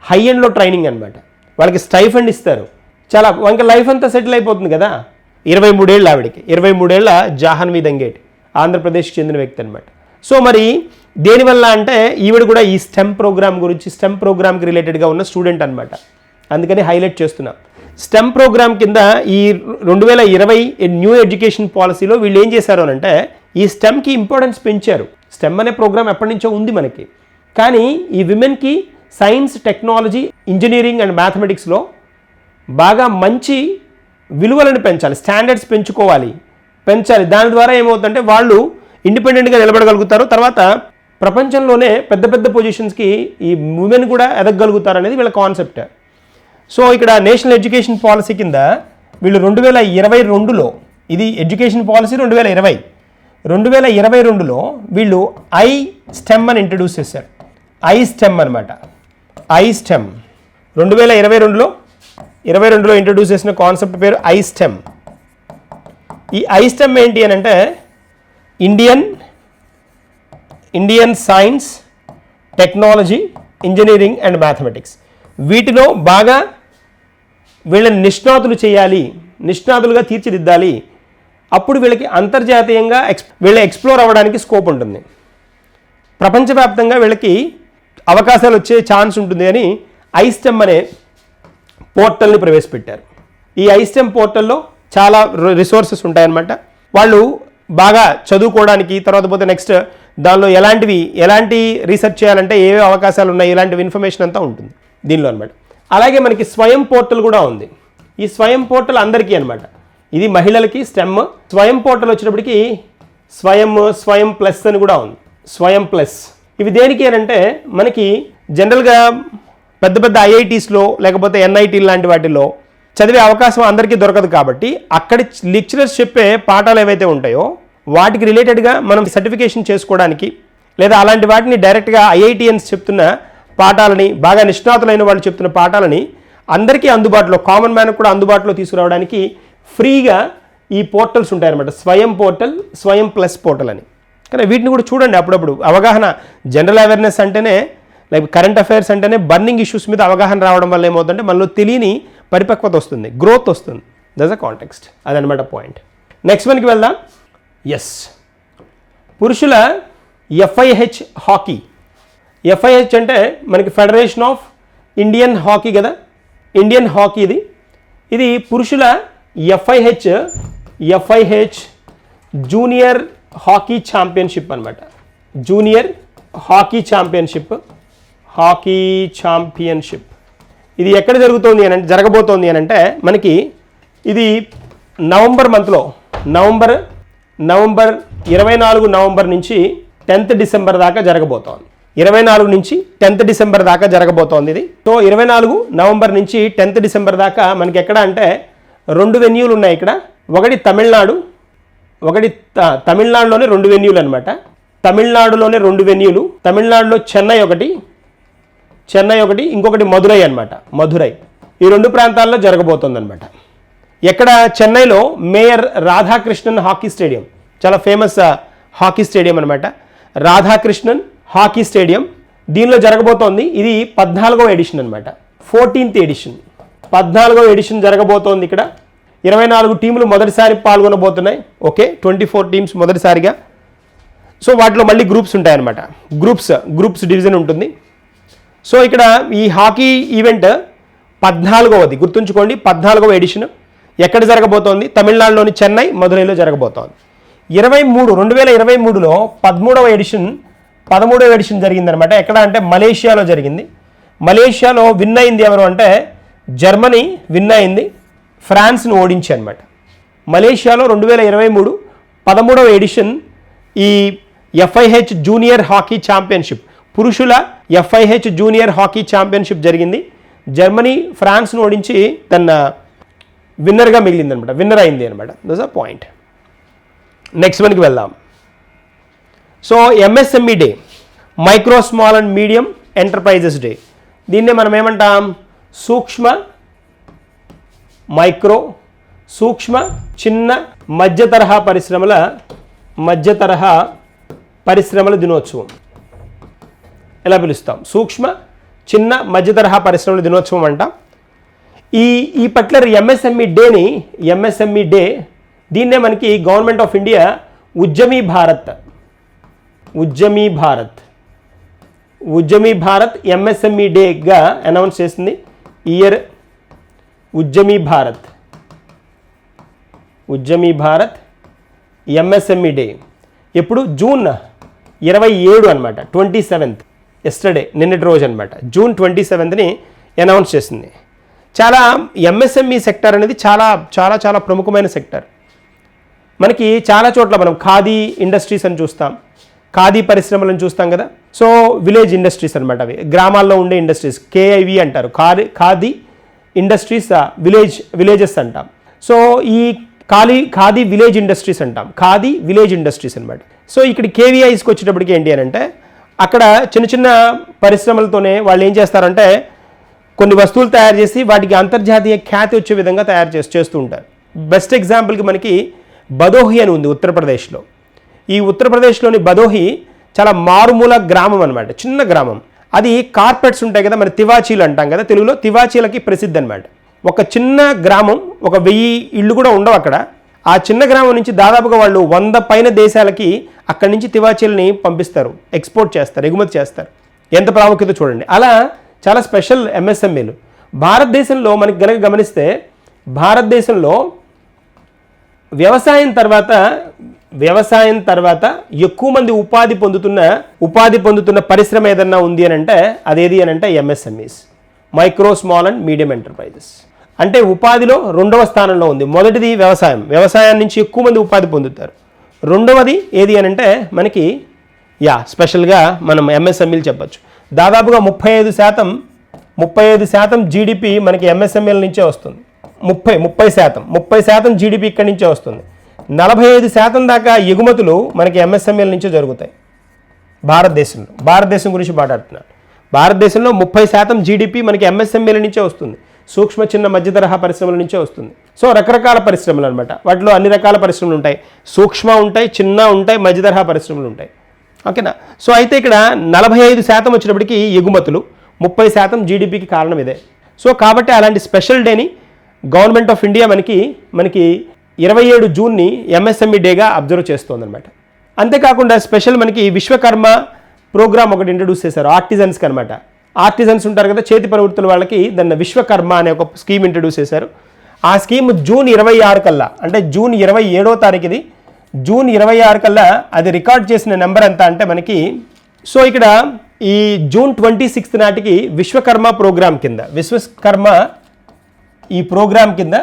హై ఎండ్లో ట్రైనింగ్ అనమాట. వాళ్ళకి స్టైఫండ్ ఇస్తారు. చాలా ఇంకా లైఫ్ అంతా సెటిల్ అయిపోతుంది కదా. 23 ఏళ్ళు ఆవిడికి, 23 ఏళ్ళ జాహ్నవి దంగేటి, ఆంధ్రప్రదేశ్కి చెందిన వ్యక్తి అనమాట. సో మరి దేనివల్ల అంటే ఈవిడ కూడా ఈ స్టెమ్ ప్రోగ్రామ్కి రిలేటెడ్గా ఉన్న స్టూడెంట్ అనమాట. అందుకని హైలైట్ చేస్తున్నాం. స్టెమ్ ప్రోగ్రామ్ కింద ఈ 2020 న్యూ ఎడ్యుకేషన్ పాలసీలో వీళ్ళు ఏం చేశారు అని అంటే ఈ స్టెమ్కి ఇంపార్టెన్స్ పెంచారు. స్టెమ్ అనే ప్రోగ్రామ్ ఎప్పటి నుంచో ఉంది మనకి, కానీ ఈ విమెన్కి సైన్స్, టెక్నాలజీ, ఇంజనీరింగ్ అండ్ మ్యాథమెటిక్స్లో బాగా మంచి విలువలను పెంచాలి, స్టాండర్డ్స్ పెంచాలి. దాని ద్వారా ఏమవుతుందంటే వాళ్ళు ఇండిపెండెంట్గా నిలబడగలుగుతారు. తర్వాత ప్రపంచంలోనే పెద్ద పెద్ద పొజిషన్స్కి ఈ ఉమెన్ కూడా ఎదగలుగుతారు అనేది వీళ్ళ కాన్సెప్ట్. సో ఇక్కడ నేషనల్ ఎడ్యుకేషన్ పాలసీ కింద వీళ్ళు 2022లో, ఇది ఎడ్యుకేషన్ పాలసీ 2022లో వీళ్ళు ఐస్టెమ్ అని ఇంట్రడ్యూస్ చేశారు. ఐస్టెమ్ అనమాట. ఐస్టెమ్ 2022లో ఇంట్రడ్యూస్ చేసిన కాన్సెప్ట్ పేరు ఐస్టెమ్. ఈ ఐస్టెమ్ ఏంటి అని అంటే Indian science, technology, engineering and mathematics. వీటిలో బాగా వీళ్ళని నిష్ణాతులుగా తీర్చిదిద్దాలి. అప్పుడు వీళ్ళకి అంతర్జాతీయంగా ఎక్స్ప్లోర్ అవ్వడానికి స్కోప్ ఉంటుంది. ప్రపంచవ్యాప్తంగా వీళ్ళకి అవకాశాలు వచ్చే ఛాన్స్ ఉంటుంది అని ఐస్టెమ్ అనే పోర్టల్ని ప్రవేశపెట్టారు. ఈ ఐస్టెమ్ పోర్టల్లో చాలా రిసోర్సెస్ ఉంటాయన్నమాట. వాళ్ళు బాగా చదువుకోవడానికి, తర్వాత పోతే నెక్స్ట్ దానిలో ఎలాంటి రీసెర్చ్ చేయాలంటే ఏవే అవకాశాలు ఉన్నాయి, ఇలాంటివి ఇన్ఫర్మేషన్ అంతా ఉంటుంది దీనిలో అనమాట. అలాగే మనకి స్వయం పోర్టల్ కూడా ఉంది. ఈ స్వయం పోర్టల్ అందరికీ అనమాట. ఇది మహిళలకి స్టెమ్. స్వయం పోర్టల్ వచ్చినప్పటికీ స్వయం ప్లస్ అని కూడా ఉంది. స్వయం ప్లస్ ఇవి దేనికి అంటే మనకి జనరల్గా పెద్ద పెద్ద IITsలో లేకపోతే NIT లాంటి వాటిల్లో చదివే అవకాశం అందరికీ దొరకదు. కాబట్టి అక్కడి లెక్చరర్స్ చెప్పే పాఠాలు ఏవైతే ఉంటాయో వాటికి రిలేటెడ్గా మనం సర్టిఫికేషన్ చేసుకోవడానికి, లేదా అలాంటి వాటిని డైరెక్ట్గా IITians చెప్తున్న పాఠాలని, బాగా నిష్ణాతులైన వాళ్ళు చెప్తున్న పాఠాలని అందరికీ అందుబాటులో, కామన్ మ్యాన్కి కూడా అందుబాటులో తీసుకురావడానికి ఫ్రీగా ఈ పోర్టల్స్ ఉంటాయన్నమాట. స్వయం పోర్టల్, స్వయం ప్లస్ పోర్టల్ అని. కానీ వీటిని కూడా చూడండి అప్పుడప్పుడు. అవగాహన, జనరల్ అవేర్నెస్ అంటేనే, లైక్ కరెంట్ అఫైర్స్ అంటేనే బర్నింగ్ ఇష్యూస్ మీద అవగాహన రావడం వల్ల ఏమవుతుందంటే మనలో తెలియని పరిపక్వత వస్తుంది, గ్రోత్ వస్తుంది. That's a context. అదనమాట పాయింట్. నెక్స్ట్ వన్కి వెళ్దాం. పురుషుల FIH హాకీ. FIH అంటే మనకి ఫెడరేషన్ ఆఫ్ ఇండియన్ హాకీ కదా, ఇండియన్ హాకీ ఇది పురుషుల FIH జూనియర్ హాకీ ఛాంపియన్షిప్ అనమాట. జూనియర్ హాకీ ఛాంపియన్షిప్ ఇది ఎక్కడ జరగబోతోంది అని అంటే మనకి ఇది నవంబర్ మంత్లో, నవంబర్ 24 నవంబర్ నుంచి 10th డిసెంబర్ దాకా జరగబోతోంది. 24 నుంచి 10th డిసెంబర్ దాకా జరగబోతోంది ఇది. సో 24 నవంబర్ నుంచి 10th డిసెంబర్ దాకా మనకి ఎక్కడ అంటే 2 వెన్యూలు ఉన్నాయి ఇక్కడ. ఒకటి తమిళనాడులోనే 2 వెన్యూలు అనమాట. తమిళనాడులోనే 2 వెన్యూలు. తమిళనాడులో చెన్నై ఒకటి, ఇంకొకటి మధురై అనమాట. మధురై, ఈ 2 ప్రాంతాల్లో జరగబోతుంది అనమాట. ఎక్కడ చెన్నైలో మేయర్ రాధాకృష్ణన్ హాకీ స్టేడియం, చాలా ఫేమస్ హాకీ స్టేడియం అనమాట. రాధాకృష్ణన్ హాకీ స్టేడియం దీనిలో జరగబోతోంది. ఇది 14వ ఎడిషన్ అనమాట, 14th ఎడిషన్, 14వ ఎడిషన్ జరగబోతోంది. ఇక్కడ 24 టీములు మొదటిసారి పాల్గొనబోతున్నాయి. ఓకే, 24 టీమ్స్ మొదటిసారిగా. సో వాటిలో మళ్ళీ గ్రూప్స్ ఉంటాయన్నమాట, గ్రూప్స్ డివిజన్ ఉంటుంది. సో ఇక్కడ ఈ హాకీ ఈవెంట్ 14వది, గుర్తుంచుకోండి, 14వ ఎడిషన్. ఎక్కడ జరగబోతోంది? తమిళనాడులోని చెన్నై, మదురైలో జరగబోతోంది. 2023లో 13వ ఎడిషన్ జరిగిందనమాట. ఎక్కడ అంటే మలేషియాలో జరిగింది. మలేషియాలో విన్ అయింది ఎవరు అంటే జర్మనీ విన్ అయింది, ఫ్రాన్స్ను ఓడించి అనమాట. మలేషియాలో 2023 13వ ఎడిషన్ ఈ FIH జూనియర్ హాకీ ఛాంపియన్షిప్, పురుషుల FIH జూనియర్ హాకీ ఛాంపియన్షిప్ జరిగింది. జర్మనీ ఫ్రాన్స్ను ఓడించి తన విన్నర్గా మిగిలింది అనమాట, విన్నర్ అయింది అనమాట. That's a point. నెక్స్ట్ వన్కి వెళ్దాం. So MSME day, micro small and medium enterprises day. దీన్నే మనం ఏమంటాం? సూక్ష్మ చిన్న మధ్య తరహా పరిశ్రమల దినోత్సవం ఎలా పిలుస్తాం? సూక్ష్మ చిన్న మధ్య తరహా పరిశ్రమల దినోత్సవం అంటాం. ఈ పర్టికులర్ MSME డే దీన్నే మనకి government of India Udyami Bharat MSME డేగా అనౌన్స్ చేసింది. Year Udyami Bharat MSME day ఎప్పుడు? జూన్ 27 అనమాట, 27th, ఎస్టర్డే, నిన్నటి రోజు అనమాట, జూన్ 27ని అనౌన్స్ చేసింది. చాలా MSME సెక్టర్ అనేది చాలా చాలా చాలా ప్రముఖమైన సెక్టర్. మనకి చాలా చోట్ల మనం ఖాదీ ఇండస్ట్రీస్ అని చూస్తాం, ఖాదీ పరిశ్రమలను చూస్తాం కదా. సో విలేజ్ ఇండస్ట్రీస్ అనమాట, అవి గ్రామాల్లో ఉండే ఇండస్ట్రీస్, KIV అంటారు, ఖాదీ ఇండస్ట్రీస్, విలేజెస్ అంటాం. సో ఈ ఖాదీ విలేజ్ ఇండస్ట్రీస్ అంటాం, ఖాదీ విలేజ్ ఇండస్ట్రీస్ అనమాట. సో ఇక్కడ KVIస్కి వచ్చేటప్పటికి ఏంటి అని అంటే అక్కడ చిన్న చిన్న పరిశ్రమలతోనే వాళ్ళు ఏం చేస్తారంటే కొన్ని వస్తువులు తయారు చేసి వాటికి అంతర్జాతీయ ఖ్యాతి వచ్చే విధంగా చేస్తూ ఉంటారు. బెస్ట్ ఎగ్జాంపుల్కి మనకి భదోహి అని ఉంది ఉత్తరప్రదేశ్లో. ఈ ఉత్తరప్రదేశ్లోని భదోహి చాలా మారుమూల గ్రామం అనమాట, చిన్న గ్రామం. అది కార్పెట్స్ ఉంటాయి కదా, మరి తివాచీలు అంటాం కదా తెలుగులో, తివాచీలకి ప్రసిద్ధి అనమాట. ఒక చిన్న గ్రామం, ఒక 1000 ఇళ్ళు కూడా ఉండవు అక్కడ. ఆ చిన్న గ్రామం నుంచి దాదాపుగా వాళ్ళు 100 పైన దేశాలకి అక్కడి నుంచి తివాచీలని పంపిస్తారు, ఎక్స్పోర్ట్ చేస్తారు, ఎగుమతి చేస్తారు. ఎంత ప్రాముఖ్యత చూడండి. అలా చాలా స్పెషల్ MSMEలు భారతదేశంలో మనకి గనక గమనిస్తే, భారతదేశంలో వ్యవసాయం తర్వాత ఎక్కువ మంది ఉపాధి పొందుతున్న పరిశ్రమ ఏదన్నా ఉంది అని అంటే అదేది అని అంటే MSMEs, micro small and medium enterprises. అంటే ఉపాధిలో 2వ స్థానంలో ఉంది. మొదటిది వ్యవసాయం నుంచి ఎక్కువ మంది ఉపాధి పొందుతారు. రెండవది ఏది అని అంటే మనకి స్పెషల్గా మనం MSMEలు చెప్పచ్చు. దాదాపుగా 35% GDP మనకి MSMEల నుంచే వస్తుంది. 30% GDP ఇక్కడి నుంచే వస్తుంది. 45% దాకా ఎగుమతులు మనకి MSMEల నుంచే జరుగుతాయి భారతదేశం గురించి మాట్లాడుతున్నాను. భారతదేశంలో 30% GDP మనకి MSMEల నుంచే వస్తుంది, సూక్ష్మ చిన్న మధ్య తరహా పరిశ్రమల నుంచే వస్తుంది. సో రకరకాల పరిశ్రమలు అనమాట, వాటిలో అన్ని రకాల పరిశ్రమలు ఉంటాయి, సూక్ష్మ ఉంటాయి, చిన్న ఉంటాయి, మధ్య తరహా పరిశ్రమలు ఉంటాయి. ఓకేనా? సో అయితే ఇక్కడ 45% వచ్చినప్పటికీ ఎగుమతులు, 30% GDPకి కారణం ఇదే. సో కాబట్టి అలాంటి స్పెషల్ డేని గవర్నమెంట్ ఆఫ్ ఇండియా మనకి 27 జూన్ని MSME డేగా అబ్జర్వ్ చేస్తుంది అనమాట. అంతేకాకుండా స్పెషల్ మనకి విశ్వకర్మ ప్రోగ్రామ్ ఒకటి ఇంట్రడ్యూస్ చేశారు ఆర్టిజన్స్కి అనమాట. ఆర్టిజన్స్ ఉంటారు కదా, చేతి ప్రవృత్తుల వాళ్ళకి, దాన్ని విశ్వకర్మ అనే ఒక స్కీమ్ ఇంట్రడ్యూస్ చేశారు. ఆ స్కీమ్ జూన్ 26 కల్లా, అంటే జూన్ 27వ తారీఖుది, జూన్ 26 కల్లా అది రికార్డ్ చేసిన నెంబర్ ఎంత అంటే మనకి, సో ఇక్కడ ఈ జూన్ 26 నాటికి విశ్వకర్మ ఈ ప్రోగ్రామ్ కింద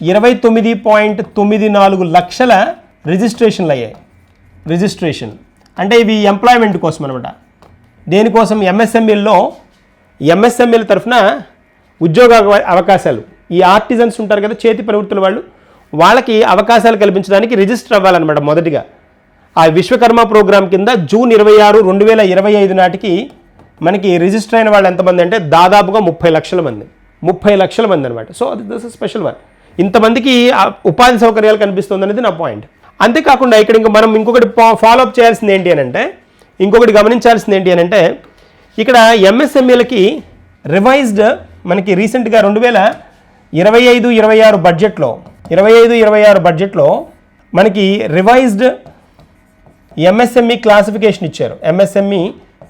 29.94 లక్షల రిజిస్ట్రేషన్లు అయ్యాయి. రిజిస్ట్రేషన్ అంటే ఇవి ఎంప్లాయ్మెంట్ కోసం అనమాట. దేనికోసం? MSMEల తరఫున ఉద్యోగ అవకాశాలు, ఈ ఆర్టిజన్స్ ఉంటారు కదా, చేతి ప్రవృత్తుల వాళ్ళకి అవకాశాలు కల్పించడానికి రిజిస్టర్ అవ్వాలన్నమాట. మొదటిగా ఆ విశ్వకర్మ ప్రోగ్రాం కింద జూన్ 26, 2025 నాటికి మనకి రిజిస్టర్ అయిన వాళ్ళు ఎంతమంది అంటే దాదాపుగా 30 లక్షల మంది అనమాట. So this is special one. ఇంతమందికి ఉపాధి సౌకర్యాలు కనిపిస్తుంది అనేది నా పాయింట్. అంతేకాకుండా ఇక్కడ ఇంకా మనం ఇంకొకటి ఫాలోఅప్ చేయాల్సింది ఏంటి అని అంటే, ఇంకొకటి గమనించాల్సింది ఏంటి అని అంటే, ఇక్కడ ఎంఎస్ఎంఈలకి రివైజ్డ్ మనకి రీసెంట్గా 2025-26 బడ్జెట్లో మనకి రివైజ్డ్ ఎంఎస్ఎంఈ క్లాసిఫికేషన్ ఇచ్చారు. ఎంఎస్ఎంఈ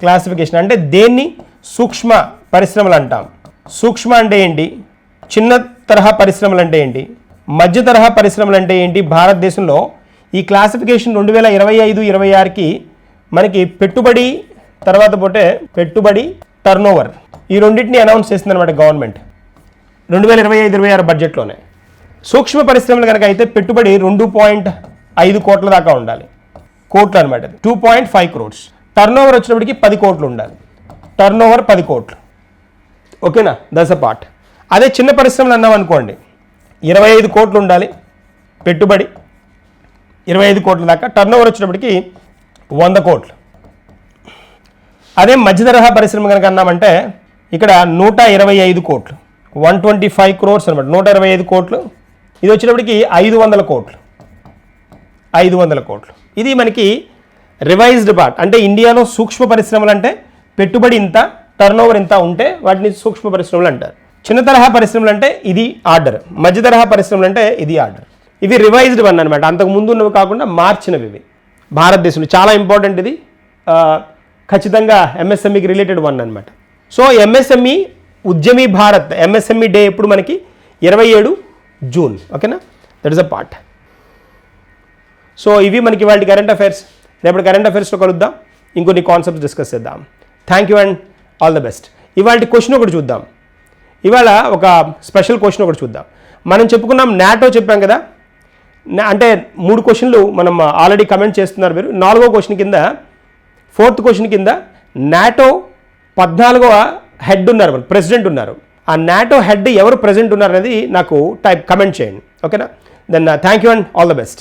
క్లాసిఫికేషన్ అంటే దేన్ని సూక్ష్మ పరిశ్రమలు అంటాం. సూక్ష్మ అంటే ఏంటి, చిన్న తరహా పరిశ్రమలు అంటే ఏంటి, మధ్య తరహా పరిశ్రమలు అంటే ఏంటి, భారతదేశంలో ఈ క్లాసిఫికేషన్ 2025-26కి మనకి పెట్టుబడి తర్వాత పోతే పెట్టుబడి టర్నోవర్ ఈ రెండింటిని అనౌన్స్ చేసింది అనమాట గవర్నమెంట్ 2025-26 బడ్జెట్లోనే. సూక్ష్మ పరిశ్రమలు కనుక అయితే పెట్టుబడి 2.5 కోట్ల దాకా ఉండాలి, కోట్లు అనమాట, 2.5 crores. టర్నోవర్ వచ్చినప్పటికి 10 కోట్లు ఉండాలి, టర్నోవర్ 10 కోట్లు. ఓకేనా, దట్స్ అ పార్ట్. అదే చిన్న పరిశ్రమలు అన్నాం అనుకోండి, 25 కోట్లు ఉండాలి పెట్టుబడి, 25 కోట్ల దాకా, టర్నోవర్ వచ్చినప్పటికి 100 కోట్లు. అదే మధ్య తరహా పరిశ్రమ కనుక అన్నామంటే ఇక్కడ 125 కోట్లు, 125 crores అనమాట, 125 కోట్లు. ఇది వచ్చేటప్పటికి 500 కోట్లు, 500 కోట్లు. ఇది మనకి రివైజ్డ్ పార్ట్. అంటే ఇండియాలో సూక్ష్మ పరిశ్రమలు అంటే పెట్టుబడి ఇంత, టర్నోవర్ ఇంత ఉంటే వాటిని సూక్ష్మ పరిశ్రమలు అంటారు. చిన్న తరహా పరిశ్రమలు అంటే ఇది ఆర్డర్, మధ్య తరహా పరిశ్రమలు అంటే ఇది ఆర్డర్. ఇవి రివైజ్డ్ వన్ అనమాట, అంతకు ముందు ఉన్నవి కాకుండా మార్చినవి ఇవి భారతదేశంలో. చాలా ఇంపార్టెంట్ ఇది, ఖచ్చితంగా ఎంఎస్ఎంఈకి రిలేటెడ్ వన్ అనమాట. So MSME Udyami Bharat MSME day ఎప్పుడు మనకి 27 జూన్. ఓకేనా, that is a part. So ఇవి మనకి ఇవాళ కరెంట్ అఫైర్స్. రేపటి కరెంట్ అఫైర్స్లో కలుద్దాం, ఇంకొన్ని కాన్సెప్ట్స్ డిస్కస్ చేద్దాం. Thank you and all the best. ఇవాళ క్వశ్చన్ ఒకటి చూద్దాం. ఇవాళ ఒక స్పెషల్ క్వశ్చన్ ఒకటి చూద్దాం. మనం చెప్పుకున్నాం నాటో చెప్పాం కదా, అంటే 3 క్వశ్చన్లు మనం ఆల్రెడీ కమెంట్ చేస్తున్నారు మీరు. 4వ క్వశ్చన్ కింద, 4th క్వశ్చన్ కింద నాటో 14వ హెడ్ ఉన్నారు, ప్రెసిడెంట్ ఉన్నారు. ఆ నాటో హెడ్ ఎవరు ప్రెసిడెంట్ ఉన్నారు అనేది నాకు కమెంట్ చేయండి. ఓకేనా, then thank you and all the best.